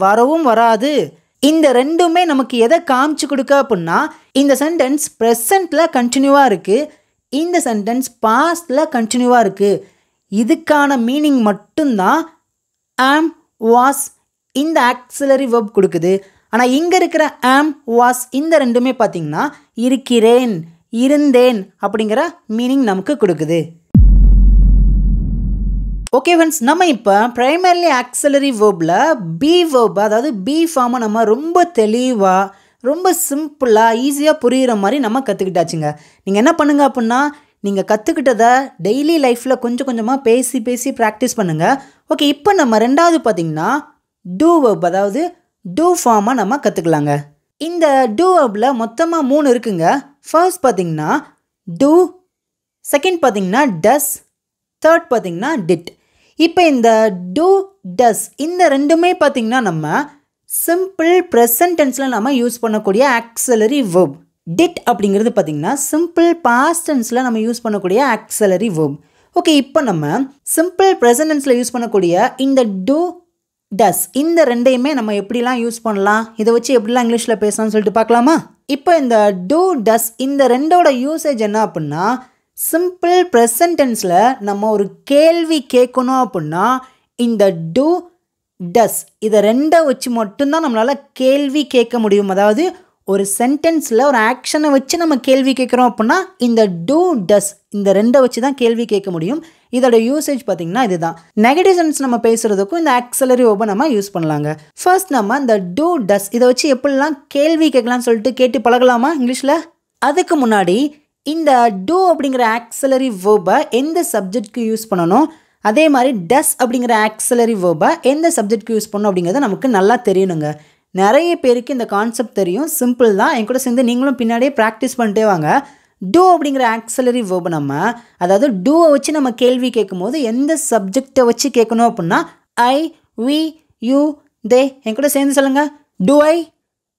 வரவும் வராது. இந்த ரெண்டுமே நமக்கு எதை காமிச்சு கொடுக்க அப்படின்னா இந்த சென்டென்ஸ் ப்ரெசண்ட்டில் கண்டினியூவாக இருக்குது, இந்த சென்டென்ஸ் பாஸ்டில் கண்டினியூவாக இருக்குது. இதுக்கான மீனிங் மட்டும்தான் ஆம் வாஸ் இந்த ஆக்ஸிலரி வெர்ப் கொடுக்குது. ஆனால் இங்கே இருக்கிற ஆம் வாஸ் இந்த ரெண்டுமே பார்த்திங்கன்னா இருக்கிறேன், இருந்தேன் அப்படிங்கிற மீனிங் நமக்கு கொடுக்குது. ஓகே ஃப்ரெண்ட்ஸ், நம்ம இப்போ ப்ரைமர்லி ஆக்ஸிலரி வெர்பில் பி வெர்ப் அதாவது பி ஃபார்மை நம்ம ரொம்ப தெளிவாக ரொம்ப சிம்பிளாக ஈஸியாக புரிகிற மாதிரி நம்ம கற்றுக்கிட்டாச்சுங்க. நீங்கள் என்ன பண்ணுங்கள் அப்படின்னா நீங்கள் கற்றுக்கிட்டதை டெய்லி லைஃப்பில் கொஞ்சம் கொஞ்சமாக பேசி பேசி ப்ராக்டிஸ் பண்ணுங்கள். ஓகே, இப்போ நம்ம ரெண்டாவது பார்த்திங்கன்னா டூ வெர்ப் அதாவது டூ ஃபார்மை நம்ம கற்றுக்கலாங்க. இந்த டூ வெர்பில் மொத்தமாக 3 இருக்குங்க. ஃபர்ஸ்ட் பார்த்திங்கன்னா டூ, செகண்ட் பார்த்திங்கன்னா டஸ், தேர்ட் பார்த்திங்கன்னா டிட். இப்போ இந்த டூ டஸ் இந்த ரெண்டுமே பார்த்திங்கன்னா நம்ம சிம்பிள் ப்ரெசன்ட் டென்ஸில் நம்ம யூஸ் பண்ணக்கூடிய ஆக்ஸிலரி வெர்ப். டிட் அப்படிங்கிறது பார்த்திங்கன்னா சிம்பிள் பாஸ்ட் டென்ஸில் நம்ம யூஸ் பண்ணக்கூடிய ஆக்ஸிலரி வெர்ப். ஓகே, இப்போ நம்ம சிம்பிள் ப்ரெசன்ட் டென்ஸில் யூஸ் பண்ணக்கூடிய இந்த டூ டஸ் இந்த ரெண்டையுமே நம்ம எப்படிலாம் யூஸ் பண்ணலாம், இதை வச்சு எப்படிலாம் இங்கிலீஷில் பேசலாம்னு சொல்லிட்டு பார்க்கலாமா? இப்போ இந்த டூ டஸ் இந்த ரெண்டோட யூசேஜ் என்ன அப்படின்னா சிம்பிள் ப்ரெசன்ட் டென்ஸில் நம்ம ஒரு கேள்வி கேட்கணும் அப்படின்னா இந்த டூ டஸ் இதை ரெண்டை வச்சு மட்டும்தான் நம்மளால் கேள்வி கேட்க முடியும். அதாவது ஒரு சென்டென்ஸில் ஒரு ஆக்ஷனை வச்சு நம்ம கேள்வி கேட்குறோம் அப்படின்னா இந்த டூ டஸ் இந்த ரெண்டை வச்சு தான் கேள்வி கேட்க முடியும். இதோட யூசேஜ் பார்த்திங்கன்னா இதுதான். நெகட்டிவ் சென்ஸ் நம்ம பேசுகிறதுக்கும் இந்த ஆக்ஸிலரி வெர்பை நம்ம யூஸ் பண்ணலாங்க. ஃபர்ஸ்ட் நம்ம இந்த டூ டஸ் இதை வச்சு எப்படிலாம் கேள்வி கேட்கலாம்னு சொல்லிட்டு கேட்டு பழகலாமா இங்கிலீஷில்? அதுக்கு முன்னாடி இந்த டூ அப்படிங்கிற ஆக்ஸிலரி வெர்பை எந்த சப்ஜெக்ட்க்கு யூஸ் பண்ணணும், அதே மாதிரி டஸ் அப்படிங்கிற ஆக்ஸிலரி வெர்பை எந்த சப்ஜெக்ட்க்கு யூஸ் பண்ணணும் அப்படிங்கிறது நமக்கு நல்லா தெரியணுங்க. நிறைய பேருக்கு இந்த கான்செப்ட் தெரியும், சிம்பிள் தான். என் கூட சேர்ந்து நீங்களும் பின்னாடியே ப்ராக்டிஸ் பண்ணிட்டே வாங்க. டூ அப்படிங்கிற ஆக்ஸிலரி வெர்பை நம்ம அதாவது டூவை வச்சு நம்ம கேள்வி கேட்கும் போது எந்த சப்ஜெக்டை வச்சு கேட்கணும் அப்படின்னா ஐ, வி, யூ, தே. என் கூட சேர்ந்து சொல்லுங்கள். Do I,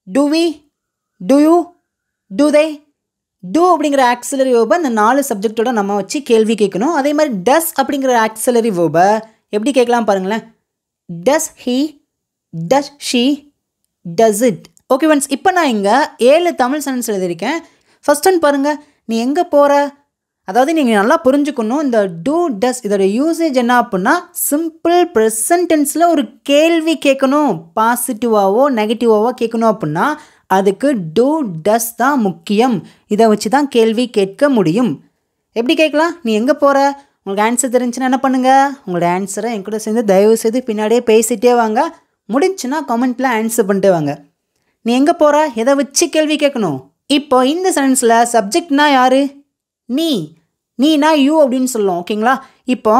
do we, do you, do they. Do அப்படிங்கிற ஆக்ஸிலரி வெர்பை இந்த 4 சப்ஜெக்டோட நம்ம வச்சு கேள்வி கேட்கணும். அதே மாதிரி டஸ் அப்படிங்கிற ஆக்ஸிலரி வெர்பை எப்படி கேட்கலாம் பாருங்களேன். Does he, does she, does it. Okay friends, இப்போ நான் இங்கே 7 தமிழ் சென்டென்ஸ் எழுதியிருக்கேன். ஃபர்ஸ்ட் ஒன் பாருங்கள், நீ எங்கே போகிற. அதாவது நீங்கள் நல்லா புரிஞ்சுக்கணும், இந்த டூ டஸ் இதோட யூசேஜ் என்ன அப்படின்னா சிம்பிள் ப்ரெசன்ட் டென்ஸில் ஒரு கேள்வி கேட்கணும், பாசிட்டிவாவோ நெகட்டிவாவோ கேட்கணும் அப்படின்னா அதுக்கு டூ டஸ் தான் முக்கியம். இதை வச்சு தான் கேள்வி கேட்க முடியும். எப்படி கேட்கலாம்? நீ எங்கே போகிற. உங்களுக்கு ஆன்சர் தெரிஞ்சுன்னா என்ன பண்ணுங்கள், உங்களோட ஆன்சரை என் கூட சேர்ந்து தயவு செய்து பின்னாடியே பேசிகிட்டே வாங்க. முடிஞ்சுன்னா கமெண்ட்டில் ஆன்சர் பண்ணிட்டே வாங்க. நீ எங்கே போகிற எதை வச்சு கேள்வி கேட்கணும். இப்போ இந்த சென்டென்ஸில் சப்ஜெக்ட்னா யார்? நீ. நீனா யூ அப்படின்னு சொல்லுவோம். ஓகேங்களா? இப்போ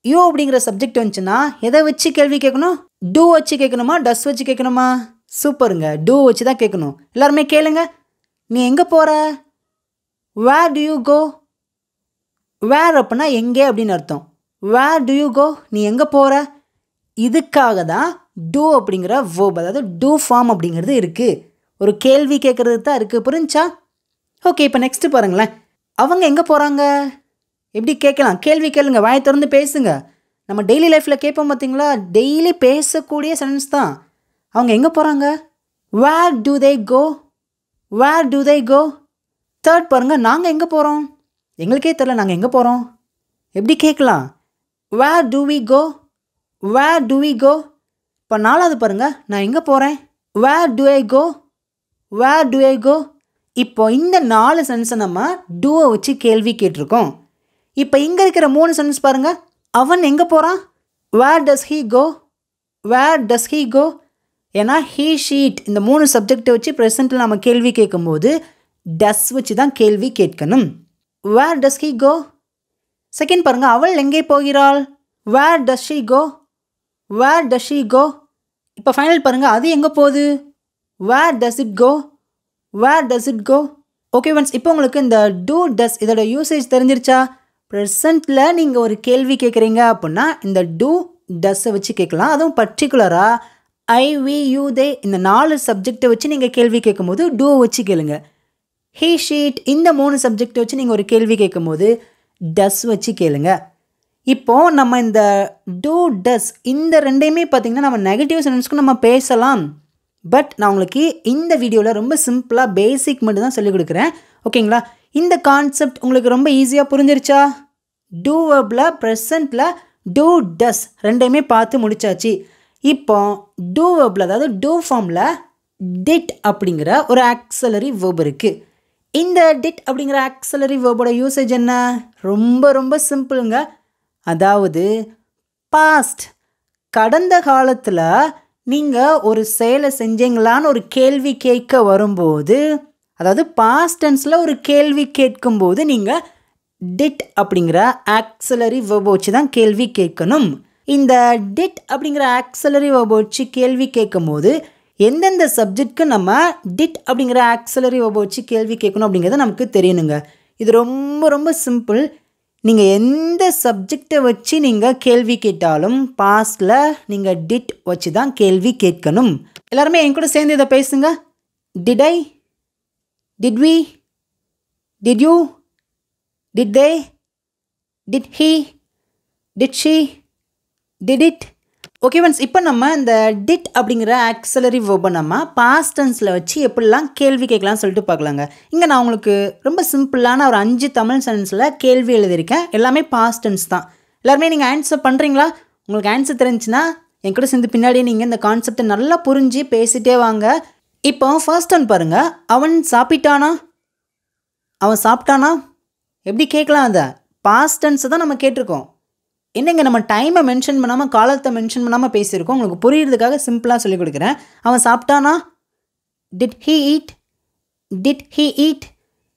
யூ அப்படிங்கிற சப்ஜெக்ட் வந்துச்சுன்னா எதை வச்சு கேள்வி கேட்கணும்? டூ வச்சு கேட்கணுமா, டஸ் வச்சு கேட்கணுமா? சூப்பருங்க, டூ வச்சு தான் கேட்கணும். எல்லாருமே கேளுங்க. நீ எங்கே போகிற. வேர் டு யூ கோ. வேர் அப்படின்னா எங்கே அப்படின்னு அர்த்தம். வேர் டு யூ கோ, நீ எங்கே போகிற. இதுக்காக தான் டூ அப்படிங்கிற வேர்ப் அதாவது டூ ஃபார்ம் அப்படிங்கிறது இருக்குது. ஒரு கேள்வி கேட்குறது தான் இருக்குது. புரிஞ்சா? ஓகே, இப்போ நெக்ஸ்ட்டு பாருங்களேன். அவங்க எங்கே போகிறாங்க. எப்படி கேட்கலாம்? கேள்வி கேளுங்க, வாயை திறந்து பேசுங்க. நம்ம டெய்லி லைஃப்பில் கேட்போம் பார்த்தீங்களா, டெய்லி பேசக்கூடிய சென்டென்ஸ் தான். அவங்க எங்கே போகிறாங்க. Where do they go. Where do they go. Third பாருங்கள், நாங்கள் எங்கே போகிறோம். எங்களுக்கே தெரில நாங்கள் எங்கே போகிறோம். எப்படி கேட்கலாம்? Where do we go. Where do we go. இப்போ 4வது பாருங்கள், நான் எங்கே போகிறேன். Where do I go. Where do I go. இப்போ இந்த 4 சென்டென்ஸை நம்ம டூவை வச்சு கேள்வி கேட்டிருக்கோம். இப்போ இங்கே இருக்கிற 3 சென்டென்ஸ் பாருங்கள். அவன் எங்கே போகிறான். Where does he go. Where does he go. ஏன்னா ஹீ, ஷீட் இந்த 3 சப்ஜெக்டை வச்சு ப்ரெசென்ட்டில் நம்ம கேள்வி கேட்கும்போது டஸ் வச்சு தான் கேள்வி கேட்கணும். வேர் டஸ் ஹீ கோ. செகண்ட் பாருங்கள், அவள் எங்கே போகிறாள். Where does she go. Where does she go. இப்போ ஃபைனல் பாருங்கள், அது எங்கே போகுது. Where does it go. Where does it go. Okay friends, இப்போ உங்களுக்கு இந்த டூ டஸ் இதோட யூசேஜ் தெரிஞ்சிருச்சா? ப்ரெசண்ட்டில் நீங்கள் ஒரு கேள்வி கேட்குறீங்க அப்படின்னா இந்த டூ டஸ்ஸை வச்சு கேட்கலாம். அதுவும் பர்டிகுலராக ஐ, வி, யூ, தே இந்த 4 சப்ஜெக்டை வச்சு நீங்கள் கேள்வி கேட்கும்போது டூ வச்சு கேளுங்க. ஹீ, ஷீட் இந்த 3 சப்ஜெக்டை வச்சு நீங்கள் ஒரு கேள்வி கேட்கும்போது டஸ் வச்சு கேளுங்க. இப்போது நம்ம இந்த டூ டஸ் இந்த ரெண்டையுமே பார்த்திங்கன்னா நம்ம நெகட்டிவ் சென்டென்ஸ்க்கும் நம்ம பேசலாம். பட் நான் உங்களுக்கு இந்த வீடியோவில் ரொம்ப சிம்பிளாக பேசிக் மட்டும் தான் சொல்லிக் கொடுக்குறேன். ஓகேங்களா? இந்த கான்செப்ட் உங்களுக்கு ரொம்ப ஈஸியாக புரிஞ்சிருச்சா? டூ வெர்பில் ப்ரெசண்ட்டில் டூ டஸ் ரெண்டையுமே பார்த்து முடிச்சாச்சு. இப்போ டூ வெர்பில் அதாவது டூ ஃபார்மில் டிட் அப்படிங்கிற ஒரு ஆக்ஸலரி வெர்ப் இருக்குது. இந்த டிட் அப்படிங்கிற ஆக்ஸலரி வெர்போட யூசேஜ் என்ன? ரொம்ப ரொம்ப சிம்பிளுங்க. அதாவது பாஸ்ட் கடந்த காலத்தில் நீங்கள் ஒரு செயலை செஞ்சீங்களான்னு ஒரு கேள்வி கேட்க வரும்போது, அதாவது பாஸ்ட் டென்ஸில் ஒரு கேள்வி கேட்கும்போது நீங்கள் டிட் அப்படிங்கிற ஆக்ஸலரி வெர்பை வச்சு தான் கேள்வி கேட்கணும். இந்த டிட் அப்படிங்கிற ஆக்ஸலரி வெர்பை வச்சு கேள்வி கேட்கும்போது எந்தெந்த சப்ஜெக்ட்க்கு நம்ம டிட் அப்படிங்கிற ஆக்ஸலரி வெர்பை வச்சு கேள்வி கேட்கணும் அப்படிங்கிறத நமக்கு தெரியணுங்க. இது ரொம்ப ரொம்ப சிம்பிள். நீங்கள் எந்த சப்ஜெக்டை வச்சு நீங்கள் கேள்வி கேட்டாலும் பாஸ்டில் நீங்கள் டிட் வச்சு தான் கேள்வி கேட்கணும். எல்லாருமே என் கூட சேர்ந்து இதை பேசுங்க. Did I, did we, did you, did they, did he, did she, did it. Okay friends, இப்போ நம்ம இந்த டிட் அப்படிங்கிற ஆக்ஸலரி வெர்பை நம்ம பாஸ்ட் டென்ஸில் வச்சு எப்படிலாம் கேள்வி கேட்கலாம்னு சொல்லிட்டு பார்க்கலாங்க. இங்கே நான் உங்களுக்கு ரொம்ப சிம்பிளான ஒரு 5 தமிழ் சென்டென்ஸில் கேள்வி எழுதியிருக்கேன். எல்லாமே பாஸ்ட் டென்ஸ் தான். எல்லாருமே நீங்கள் ஆன்சர் பண்ணுறீங்களா? உங்களுக்கு ஆன்சர் தெரிஞ்சுன்னா என் கூட சேர்ந்து பின்னாடியே நீங்கள் இந்த கான்செப்டை நல்லா புரிஞ்சு பேசிகிட்டே வாங்க. இப்போ ஃபர்ஸ்ட் ஒன் பாருங்கள். அவன் சாப்பிட்டானா? அவன் சாப்பிட்டானா? எப்படி கேட்கலாம்? அதை பாஸ்ட் டென்ஸை தான் நம்ம கேட்டிருக்கோம். என்னங்க நம்ம டைமை மென்ஷன் பண்ணாமல் காலத்தை மென்ஷன் பண்ணாமல் பேசியிருக்கோம். உங்களுக்கு புரியுறதுக்காக சிம்பிளாக சொல்லிக் கொடுக்குறேன். அவன் சாப்பிட்டானா? Did he eat? Did he eat?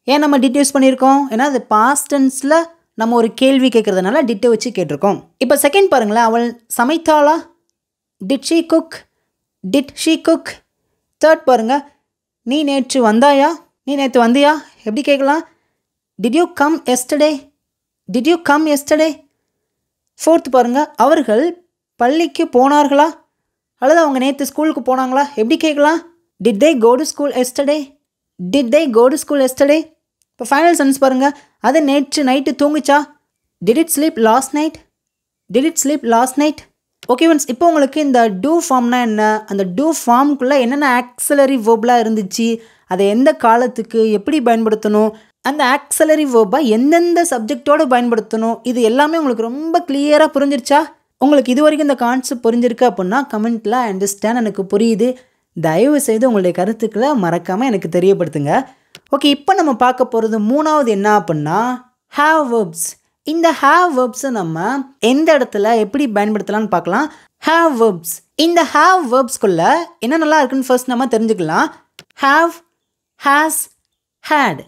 ஏன் நம்ம டிட் யூஸ் பண்ணியிருக்கோம்? ஏன்னா அது பாஸ்ட் டென்ஸில் நம்ம ஒரு கேள்வி கேட்குறதுனால டிட்டை வச்சு கேட்டிருக்கோம். இப்போ செகண்ட் பாருங்களேன். அவள் சமைத்தாளா? Did she cook? Did she cook? Third பாருங்கள். நீ நேற்று வந்தாயா? நீ நேற்று வந்தியா? எப்படி கேட்கலாம்? Did you come yesterday? Did you come yesterday? Fourth பாருங்கள். அவர்கள் பள்ளிக்கு போனார்களா? அல்லது அவங்க நேற்று ஸ்கூலுக்கு போனாங்களா? எப்படி கேட்கலாம்? Did they go to school yesterday? Did they go to school yesterday? இப்போ ஃபைனல் சென்ஸ் பாருங்கள். அது நேற்று நைட்டு தூங்குச்சா? Did it sleep last night? Did it sleep last night? Okay friends, இப்போ உங்களுக்கு இந்த டூ ஃபார்ம்னா என்ன, அந்த டூ ஃபார்முக்குள்ளே என்னென்ன ஆக்ஸலரி வெர்ப்லாம் இருந்துச்சு, அதை எந்த காலத்துக்கு எப்படி பயன்படுத்தணும், அந்த ஆக்ஸலரி வெர்பை எந்தெந்த சப்ஜெக்டோடு பயன்படுத்தணும், இது எல்லாமே உங்களுக்கு ரொம்ப கிளியராக புரிஞ்சிருச்சா? உங்களுக்கு இது வரைக்கும் இந்த கான்செப்ட் புரிஞ்சிருக்கு அப்படின்னா கமெண்ட்டில் அண்டர்ஸ்டாண்ட் எனக்கு புரியுது, தயவு செய்து உங்களுடைய கருத்துக்களை மறக்காமல் எனக்கு தெரியப்படுத்துங்க. ஓகே, இப்போ நம்ம பார்க்க போகிறது மூணாவது என்ன அப்படின்னா ஹேவ் வெர்ப்ஸ். இந்த ஹேவ் வெர்ப்ஸை நம்ம எந்த இடத்துல எப்படி பயன்படுத்தலாம்னு பார்க்கலாம். ஹேவ் வெர்ப்ஸ், இந்த ஹேவ் வெர்ப்ஸ்குள்ளே என்ன நல்லா இருக்குன்னு ஃபர்ஸ்ட் நம்ம தெரிஞ்சுக்கலாம். Have, has, had.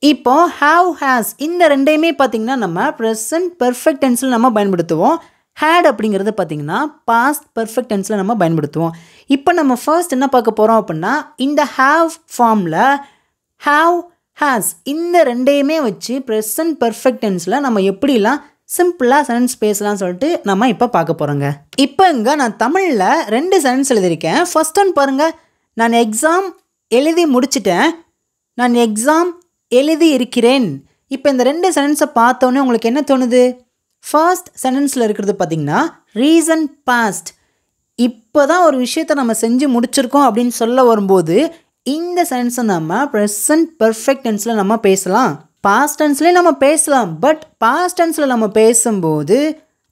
இப்போ ஹேவ், ஹேஸ் இந்த ரெண்டையுமே பார்த்திங்கன்னா நம்ம ப்ரெசன்ட் பெர்ஃபெக்ட் டென்ஸில் நம்ம பயன்படுத்துவோம். ஹேட் அப்படிங்கிறது பார்த்திங்கன்னா பாஸ்ட் பெர்ஃபெக்ட் டென்ஸில் நம்ம பயன்படுத்துவோம். இப்போ நம்ம ஃபர்ஸ்ட் என்ன பார்க்க போகிறோம் அப்படின்னா இந்த ஹேவ் ஃபார்மில் ஹேவ், ஹேஸ் இந்த ரெண்டையுமே வச்சு ப்ரெசன்ட் பெர்ஃபெக்ட் டென்ஸில் நம்ம எப்படிலாம் சிம்பிளாக சென்டென்ஸ் பேசலாம்னு சொல்லிட்டு நம்ம இப்போ பார்க்க போகிறோங்க. இப்போ இங்கே நான் தமிழில் 2 சென்டென்ஸ் எழுதியிருக்கேன். ஃபர்ஸ்ட் ஒன் பாருங்கள். நான் எக்ஸாம் எழுதி முடிச்சிட்டேன். நான் எக்ஸாம் எழுதி இருக்கிறேன். இப்போ இந்த 2 சென்டென்ஸை பார்த்தோன்னே உங்களுக்கு என்ன தோணுது? ஃபர்ஸ்ட் சென்டென்ஸில் இருக்கிறது பார்த்திங்கன்னா ரீசன் பாஸ்ட். இப்போ தான் ஒரு விஷயத்தை நம்ம செஞ்சு முடிச்சிருக்கோம் அப்படின்னு சொல்ல வரும்போது இந்த சென்டென்ஸை நம்ம ப்ரெசன்ட் பெர்ஃபெக்ட் டென்ஸில் நம்ம பேசலாம். பாஸ்ட் டென்ஸ்லேயே நம்ம பேசலாம். பட் பாஸ்ட் டென்ஸில் நம்ம பேசும்போது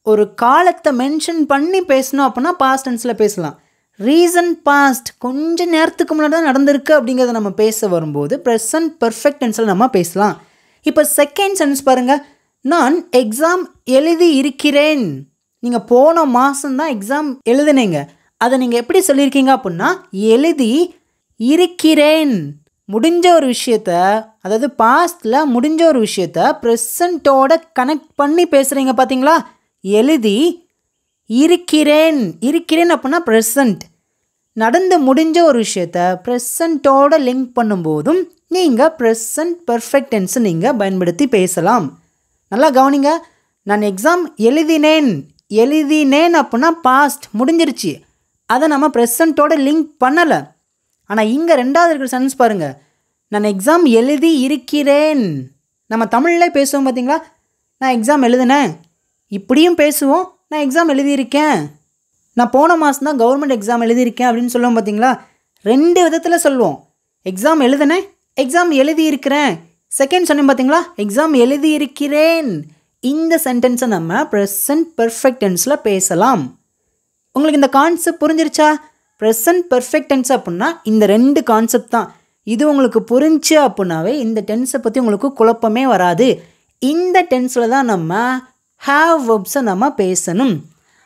ஒரு காலத்தை மென்ஷன் பண்ணி பேசணும் அப்படின்னா பாஸ்ட் டென்ஸில் பேசலாம். ரீசன் பாஸ்ட் கொஞ்சம் நேரத்துக்கு முன்னாடி தான் நடந்திருக்கு அப்படிங்கிறத நம்ம பேச வரும்போது ப்ரெசன்ட் பெர்ஃபெக்ட் டென்ஸில் நம்ம பேசலாம். இப்போ செகண்ட் சென்டென்ஸ் பாருங்கள். நான் எக்ஸாம் எழுதி இருக்கிறேன். நீங்கள் போன மாதம்தான் எக்ஸாம் எழுதுனீங்க. அதை நீங்கள் எப்படி சொல்லியிருக்கீங்க அப்படின்னா எழுதி இருக்கிறேன். முடிஞ்ச ஒரு விஷயத்த, அதாவது பாஸ்டில் முடிஞ்ச ஒரு விஷயத்த ப்ரெசண்ட்டோட கனெக்ட் பண்ணி பேசுகிறீங்க பார்த்தீங்களா? எழுதி இருக்கிறேன். இருக்கிறேன் அப்படின்னா ப்ரெசண்ட். நடந்து முடிஞ்ச ஒரு விஷயத்த ப்ரெசண்ட்டோட லிங்க் பண்ணும்போதும் நீங்கள் ப்ரெசன்ட் பெர்ஃபெக்ட் டென்ஸ் நீங்கள் பயன்படுத்தி பேசலாம். நல்லா கவனிங்க. நான் எக்ஸாம் எழுதினேன் அப்படின்னா பாஸ்ட் முடிஞ்சிருச்சு. அதை நம்ம ப்ரெசண்ட்டோட லிங்க் பண்ணலை. ஆனால் இங்கே ரெண்டாவது இருக்கிற சென்டென்ஸ் பாருங்கள். நான் எக்ஸாம் எழுதி இருக்கிறேன். நம்ம தமிழில் பேசுவோம் பார்த்தீங்களா, நான் எக்ஸாம் எழுதினேன். இப்படியும் பேசுவோம், நான் எக்ஸாம் எழுதியிருக்கேன். நான் போன மாதம் தான் கவர்மெண்ட் எக்ஸாம் எழுதியிருக்கேன் அப்படின்னு சொல்லுவோம் பார்த்தீங்களா. ரெண்டு விதத்தில் சொல்லுவோம். எக்ஸாம் எழுதினேன், எக்ஸாம் எழுதியிருக்கிறேன். செகண்ட் சொன்னேன் பார்த்தீங்களா, எக்ஸாம் எழுதியிருக்கிறேன். இந்த சென்டென்ஸை நம்ம ப்ரெசன்ட் பெர்ஃபெக்ட் டென்ஸில் பேசலாம். உங்களுக்கு இந்த கான்செப்ட் புரிஞ்சிருச்சா? ப்ரெசன்ட் பெர்ஃபெக்ட் டென்ஸ் அப்படின்னா இந்த ரெண்டு கான்செப்ட் தான். இது உங்களுக்கு புரிஞ்சு அப்படின்னாவே இந்த டென்ஸை பற்றி உங்களுக்கு குழப்பமே வராது. இந்த டென்ஸில் தான் நம்ம ஹேவ் வெர்ப்ஸை நம்ம பேசணும்.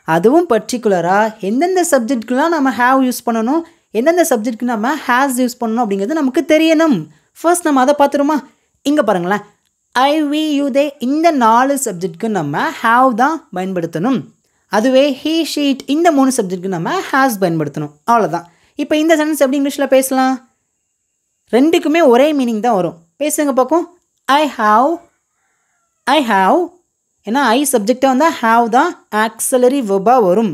அதுவும் பர்டிகுலராக எந்தெந்த சப்ஜெக்ட்க்குலாம் நம்ம ஹேவ் யூஸ் பண்ணணும், எந்தெந்த சப்ஜெக்ட்க்கு நம்ம ஹேஸ் யூஸ் பண்ணணும் அப்படிங்கிறது நமக்கு தெரியணும். ஃபர்ஸ்ட் நம்ம அதை பார்த்துருமா. இங்கே பாருங்களேன், ஐ, வி, யூ, தே இந்த 4 சப்ஜெக்ட்க்கு நம்ம ஹேவ் தான் பயன்படுத்தணும். அதுவே ஹீ, ஷீ, இட் இந்த 3 சப்ஜெக்ட்க்கு நம்ம ஹேஸ் பயன்படுத்தணும். அவ்வளோதான். இப்போ இந்த சென்டென்ஸ் எப்படி இங்கிலீஷில் பேசலாம்? ரெண்டுக்குமே ஒரே மீனிங் தான் வரும். பேசுங்க பார்க்கும். ஐ ஹாவ் ஏன்னா ஐ சப்ஜெக்டாக வந்தால் ஹாவ் தான் ஆக்ஸலரி வெர்பாக வரும்.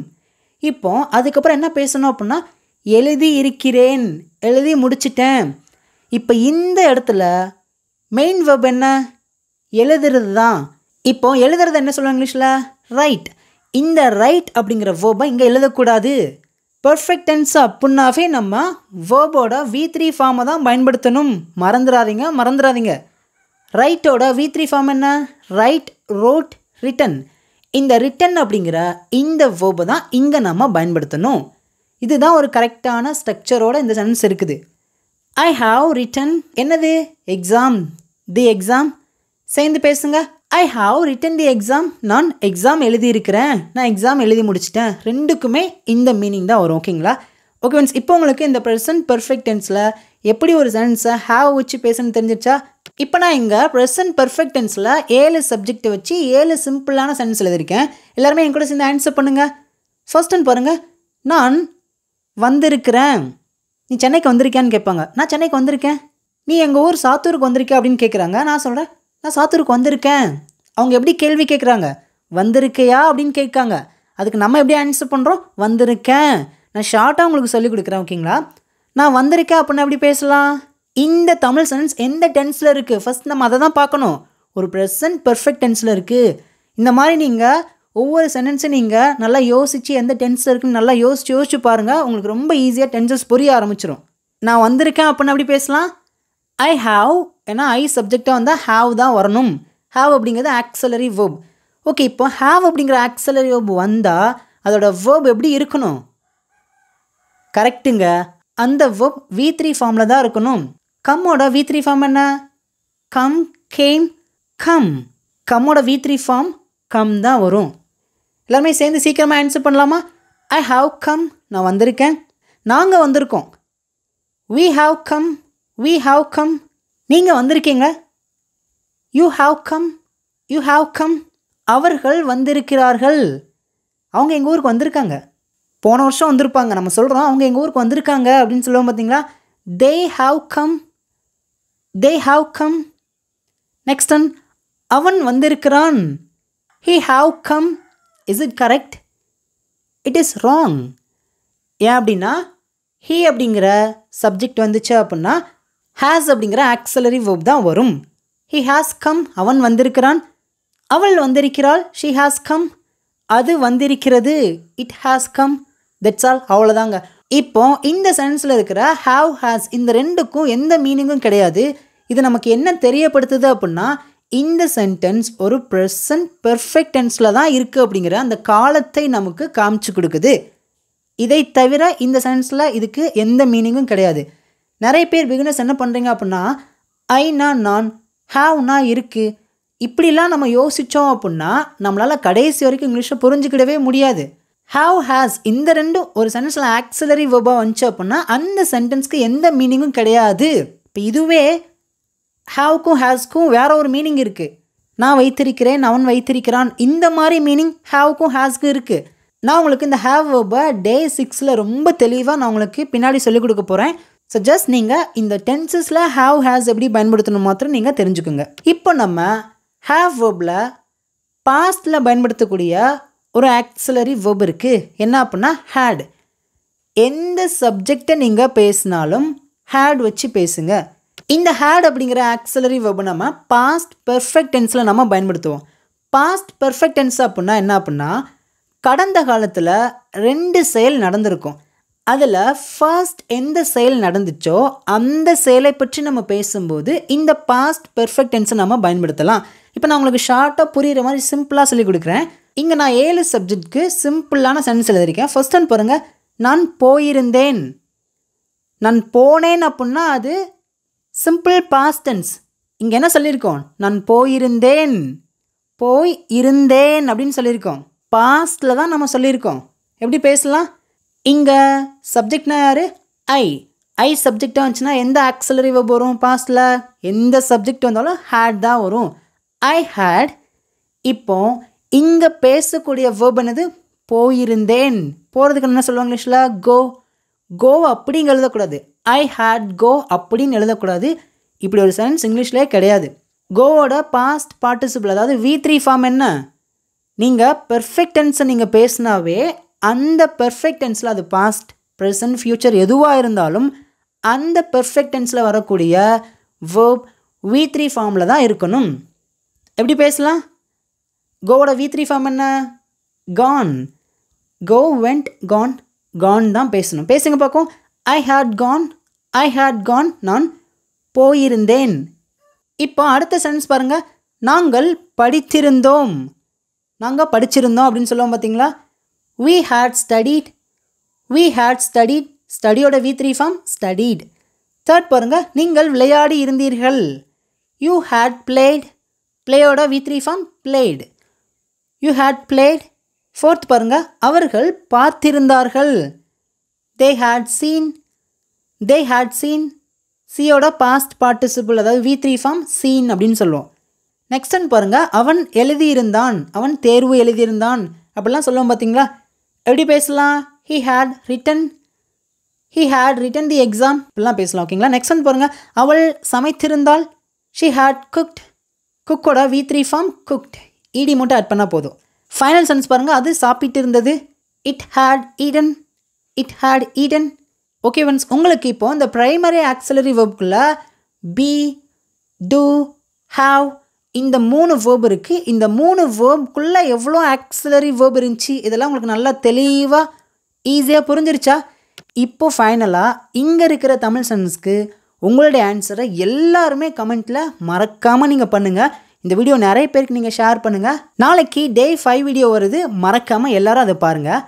இப்போ அதுக்கப்புறம் என்ன பேசணும் அப்படின்னா எழுதி இருக்கிறேன், எழுதி முடிச்சிட்டேன். இப்போ இந்த இடத்துல மெயின் வெர்ப் என்ன? எழுதுறது தான். இப்போ எழுதுறது என்ன சொல்லுவாங்க இங்கிலீஷில்? ரைட். இந்த ரைட் அப்படிங்கிற வேர்பை இங்கே எழுதக்கூடாது. பெர்ஃபெக்ட் டென்ஸ் அப்படின்னாவே நம்ம வேர்போட V3 ஃபார்மை தான் பயன்படுத்தணும். மறந்துடாதீங்க. ரைட்டோட V3 ஃபார்ம் என்ன? Write, wrote, written. இந்த ரிட்டன் அப்படிங்கிற இந்த வேர்பை தான் இங்கே நம்ம பயன்படுத்தணும். இதுதான் ஒரு கரெக்டான ஸ்ட்ரக்சரோட இந்த சென்டென்ஸ் இருக்குது. ஐ ஹாவ் ரிட்டன் என்னது? எக்ஸாம். தி எக்ஸாம். சேர்ந்து பேசுங்க. I have written the exam. நான் எக்ஸாம் எழுதியிருக்கிறேன், நான் எக்ஸாம் எழுதி முடிச்சிட்டேன். ரெண்டுக்குமே இந்த மீனிங் தான் வரும். ஓகேங்களா? ஓகே ஃப்ரெண்ட்ஸ், இப்போ உங்களுக்கு இந்த ப்ரெசன்ட் பெர்ஃபெக்ட் டென்ஸில் எப்படி ஒரு சென்டென்ஸை ஹேவ் வச்சு பேசணும்னு தெரிஞ்சிருச்சா? இப்போ நான் இங்கே ப்ரெசன்ட் பெர்ஃபெக்ட் டென்ஸில் 7 சப்ஜெக்டை வச்சு 7 சிம்பிளான சென்டென்ஸ் எழுதியிருக்கேன். எல்லாருமே என் கூட சேர்ந்து ஆன்சர் பண்ணுங்கள். ஃபர்ஸ்ட் ஒன் பாருங்கள். நான் வந்திருக்கிறேன். நீ சென்னைக்கு வந்திருக்கியான்னு கேட்பாங்க. நான் சென்னைக்கு வந்திருக்கேன். நீ எங்கள் ஊர் சாத்தூருக்கு வந்திருக்க அப்படின்னு கேட்குறாங்க. நான் சொல்கிறேன் நான் சாத்தூருக்கு வந்திருக்கேன். அவங்க எப்படி கேள்வி கேட்குறாங்க? வந்திருக்கையா அப்படின்னு கேட்காங்க. அதுக்கு நம்ம எப்படி ஆன்சர் பண்ணுறோம்? வந்திருக்கேன். நான் ஷார்ட்டாக உங்களுக்கு சொல்லிக் கொடுக்குறேன். ஓகேங்களா? நான் வந்திருக்கேன் அப்படின்னா எப்படி பேசலாம்? இந்த தமிழ் சென்டென்ஸ் எந்த டென்ஸில் இருக்குது? ஃபஸ்ட் நம்ம அதை தான் பார்க்கணும். ஒரு ப்ரெசன்ட் பெர்ஃபெக்ட் டென்ஸில் இருக்குது. இந்த மாதிரி நீங்கள் ஒவ்வொரு சென்டென்ஸும் நீங்கள் நல்லா யோசித்து எந்த டென்ஸில் இருக்குன்னு நல்லா யோசிச்சு பாருங்கள். உங்களுக்கு ரொம்ப ஈஸியாக டென்சஸ் புரிய ஆரம்பிச்சிடும். நான் வந்திருக்கேன் அப்படின்னா எப்படி பேசலாம்? I have. ஏன்னா ஐ சப்ஜெக்டாக வந்தால் ஹாவ் தான் வரணும். ஹாவ் அப்படிங்கிறது ஆக்ஸலரி வேர்ப். ஓகே, இப்போ ஹாவ் அப்படிங்கிற ஆக்ஸலரி வேர்ப் வந்தால் அதோட வேர்ப் எப்படி இருக்கணும்? கரெக்டுங்க. அந்த வேர்ப் V3 ஃபார்மில் தான் இருக்கணும். கம்மோட V3 ஃபார்ம் என்ன? Come, came, come. கம்மோட V3 ஃபார்ம் கம் தான் வரும். எல்லாருமே சேர்ந்து சீக்கிரமாக ஆன்சர் பண்ணலாமா? I have come. நான் வந்திருக்கேன். நாங்கள் வந்திருக்கோம். we have come. நீங்கள் வந்திருக்கீங்க. you have come. அவர்கள் வந்திருக்கிறார்கள். அவங்க எங்கள் ஊருக்கு வந்திருக்காங்க. போன வருஷம் வந்திருப்பாங்க. நம்ம சொல்கிறோம் அவங்க எங்கள் ஊருக்கு வந்திருக்காங்க அப்படின்னு சொல்லுவோம் பார்த்தீங்களா? they have come. Next one, அவன் வந்திருக்கிறான். he have come. is it correct? it is wrong. ஏன் அப்படின்னா he அப்படிங்கிற சப்ஜெக்ட் வந்துச்சு அப்படின்னா has அப்படிங்கிற ஆக்ஸலரி verb தான் வரும். he has come. அவன் வந்திருக்கிறான். அவள் வந்திருக்கிறாள். she has come. அது வந்திருக்கிறது. it has come. that's all. அவ்வளோதாங்க. இப்போ இந்த சென்டென்ஸில் இருக்கிற have, has இந்த ரெண்டுக்கும் எந்த மீனிங்கும் கிடையாது. இது நமக்கு என்ன தெரியப்படுத்துது அப்படின்னா இந்த சென்டென்ஸ் ஒரு ப்ரெசன்ட் பெர்ஃபெக்ட் டென்ஸில் தான் இருக்குது அப்படிங்கிற அந்த காலத்தை நமக்கு காமிச்சு கொடுக்குது. இதை தவிர இந்த சென்டென்ஸில் இதுக்கு எந்த மீனிங்கும் கிடையாது. நிறைய பேர் பிகினர்ஸ் என்ன பண்ணுறீங்க அப்படின்னா ஐனா நான், ஹாவ்னா இருக்குது, இப்படிலாம் நம்ம யோசித்தோம் அப்படின்னா நம்மளால் கடைசி வரைக்கும் இங்கிலீஷை புரிஞ்சுக்கிடவே முடியாது. ஹாவ், ஹேஸ் இந்த ரெண்டும் ஒரு சென்டென்ஸில் ஆக்ஸலரி வெர்பாக வந்துச்சு அப்படின்னா அந்த சென்டென்ஸ்க்கு எந்த மீனிங்கும் கிடையாது. இப்போ இதுவே ஹாவ்க்கும் ஹேஸ்க்கும் வேற ஒரு மீனிங் இருக்குது. நான் வைத்திருக்கிறேன், அவன் வைத்திருக்கிறான், இந்த மாதிரி மீனிங் ஹாவ்க்கும் ஹேஸ்க்கும் இருக்குது. நான் உங்களுக்கு இந்த ஹேவ் வெர்பை Day 6 ரொம்ப தெளிவாக நான் உங்களுக்கு பின்னாடி சொல்லிக் கொடுக்க போகிறேன். ஸோ ஜஸ்ட் நீங்கள் இந்த டென்சஸில் ஹாவ் ஹேஸ் எப்படி பயன்படுத்தணும் மாத்திரம் நீங்கள் தெரிஞ்சுக்குங்க. இப்போ நம்ம ஹேவ் வேர்பில் பாஸ்டில் பயன்படுத்தக்கூடிய ஒரு ஆக்சிலரி வேர்ப் இருக்குது. என்ன அப்படின்னா ஹேட். எந்த சப்ஜெக்டை நீங்கள் பேசினாலும் ஹேட் வச்சு பேசுங்க. இந்த ஹேட் அப்படிங்கிற ஆக்சிலரி வேர்பை நம்ம பாஸ்ட் பெர்ஃபெக்ட் டென்ஸில் நம்ம பயன்படுத்துவோம். பாஸ்ட் பெர்ஃபெக்ட் டென்ஸ் அப்படின்னா என்ன அப்படின்னா கடந்த காலத்தில் 2 செயல் நடந்திருக்கும். அதில் ஃபர்ஸ்ட் எந்த செயல் நடந்துச்சோ அந்த செயலை பற்றி நம்ம பேசும்போது இந்த பாஸ்ட் பெர்ஃபெக்ட் டென்ஸை நம்ம பயன்படுத்தலாம். இப்போ நான் உங்களுக்கு ஷார்ட்டாக புரிகிற மாதிரி சிம்பிளாக சொல்லி கொடுக்குறேன். இங்கே நான் 7 சப்ஜெக்ட்க்கு சிம்பிளான சென்டென்ஸ் எழுதியிருக்கேன். ஃபர்ஸ்ட் ஒன் பாருங்கள், நான் போயிருந்தேன். நான் போனேன் அப்படின்னா அது சிம்பிள் பாஸ்ட் டென்ஸ். இங்கே என்ன சொல்லியிருக்கோம்? நான் போயிருந்தேன், போய் இருந்தேன் அப்படின்னு சொல்லியிருக்கோம். பாஸ்டில் தான் நம்ம சொல்லியிருக்கோம். எப்படி பேசலாம்? இங்கே சப்ஜெக்ட்னா யார்? ஐ சப்ஜெக்டாக வந்துச்சுன்னா எந்த ஆக்சிலரி வெர்ப் வரும்? பாஸ்டில் எந்த சப்ஜெக்ட் வந்தாலும் ஹேட் தான் வரும். ஐ ஹேட். இப்போ இங்கே பேசக்கூடிய வெர்ப் என்னது? போயிருந்தேன். போகிறதுக்கு என்ன சொல்லுவாங்க இங்கிலீஷில்? கோ அப்படிங்க எழுதக்கூடாது. ஐ ஹேட் கோ அப்படின்னு எழுதக்கூடாது. இப்படி ஒரு சென்டென்ஸ் இங்கிலீஷ்லேயே கிடையாது. கோவோட பாஸ்ட் பார்ட்டிசிபிள் அதாவது V3 ஃபார்ம் என்ன? நீங்கள் பெர்ஃபெக்ட் டென்ஸை நீங்கள் பேசினாவே அந்த பெர்ஃபெக்ட் டென்ஸில் அது பாஸ்ட் ப்ரெசன்ட் ஃப்யூச்சர் எதுவாக இருந்தாலும் அந்த பெர்ஃபெக்ட் டென்ஸில் வரக்கூடிய வேர்ப் V3 ஃபார்மில் தான் இருக்கணும். எப்படி பேசலாம்? கோவோட V3 ஃபார்ம் என்ன? கான். கோ வெண்ட் கான் தான் பேசணும். பேசுங்க பார்க்கும். ஐ ஹேட் கான். நான் போயிருந்தேன். இப்போ அடுத்த சென்டென்ஸ் பாருங்கள். நாங்கள் படித்திருந்தோம். நாங்கள் படிச்சிருந்தோம் அப்படின்னு சொல்லுவோம் பார்த்தீங்களா? we had studied. ஸ்டடியோட V3 ஃபார்ம் ஸ்டடீட். தேர்ட் பாருங்கள், நீங்கள் விளையாடி இருந்தீர்கள். you had played. பிளேயோட V3 form played. you had played. Fourth பாருங்கள், அவர்கள் பார்த்திருந்தார்கள். they had seen. சியோட பாஸ்ட் பார்ட்டிசிபிள் அதாவது V3 ஃபார்ம் seen அப்படின்னு சொல்லுவோம். நெக்ஸ்ட் ஒன் பாருங்கள், அவன் எழுதியிருந்தான். அவன் தேர்வு எழுதியிருந்தான் அப்படிலாம் சொல்லுவோம் பார்த்தீங்களா? எப்படி பேசலாம்? he had written the exam இப்படிலாம் பேசலாம். ஓகேங்களா? நெக்ஸ்ட் ஒன் பாருங்கள், அவள் சமைத்திருந்தாள். she had cooked. குக்கோட V3 ஃபார்ம் cooked. ed மட்டும் ஆட் பண்ணால் போதும். ஃபைனல் சென்ஸ் பாருங்கள், அது சாப்பிட்டு இருந்தது. it had eaten. Okay friends, உங்களுக்கு இப்போ இந்த ப்ரைமரி ஆக்சிலரி வெர்ப்குள்ளே பி, டூ, ஹாவ் இந்த 3 வேர்ப் இருக்குது. இந்த 3 வேர்ப்குள்ளே எவ்வளோ ஆக்சிலரி வேர்ப் இருந்துச்சு இதெல்லாம் உங்களுக்கு நல்லா தெளிவாக ஈஸியாக புரிஞ்சிருச்சா? இப்போ ஃபைனலாக இங்கே இருக்கிற தமிழ் சென்டென்ஸ்க்கு உங்களுடைய ஆன்சரை எல்லாருமே கமெண்ட்டில் மறக்காமல் நீங்கள் பண்ணுங்கள். இந்த வீடியோ நிறைய பேருக்கு நீங்கள் ஷேர் பண்ணுங்கள். நாளைக்கு Day 5 வீடியோ வருது, மறக்காமல் எல்லாரும் அதை பாருங்கள்.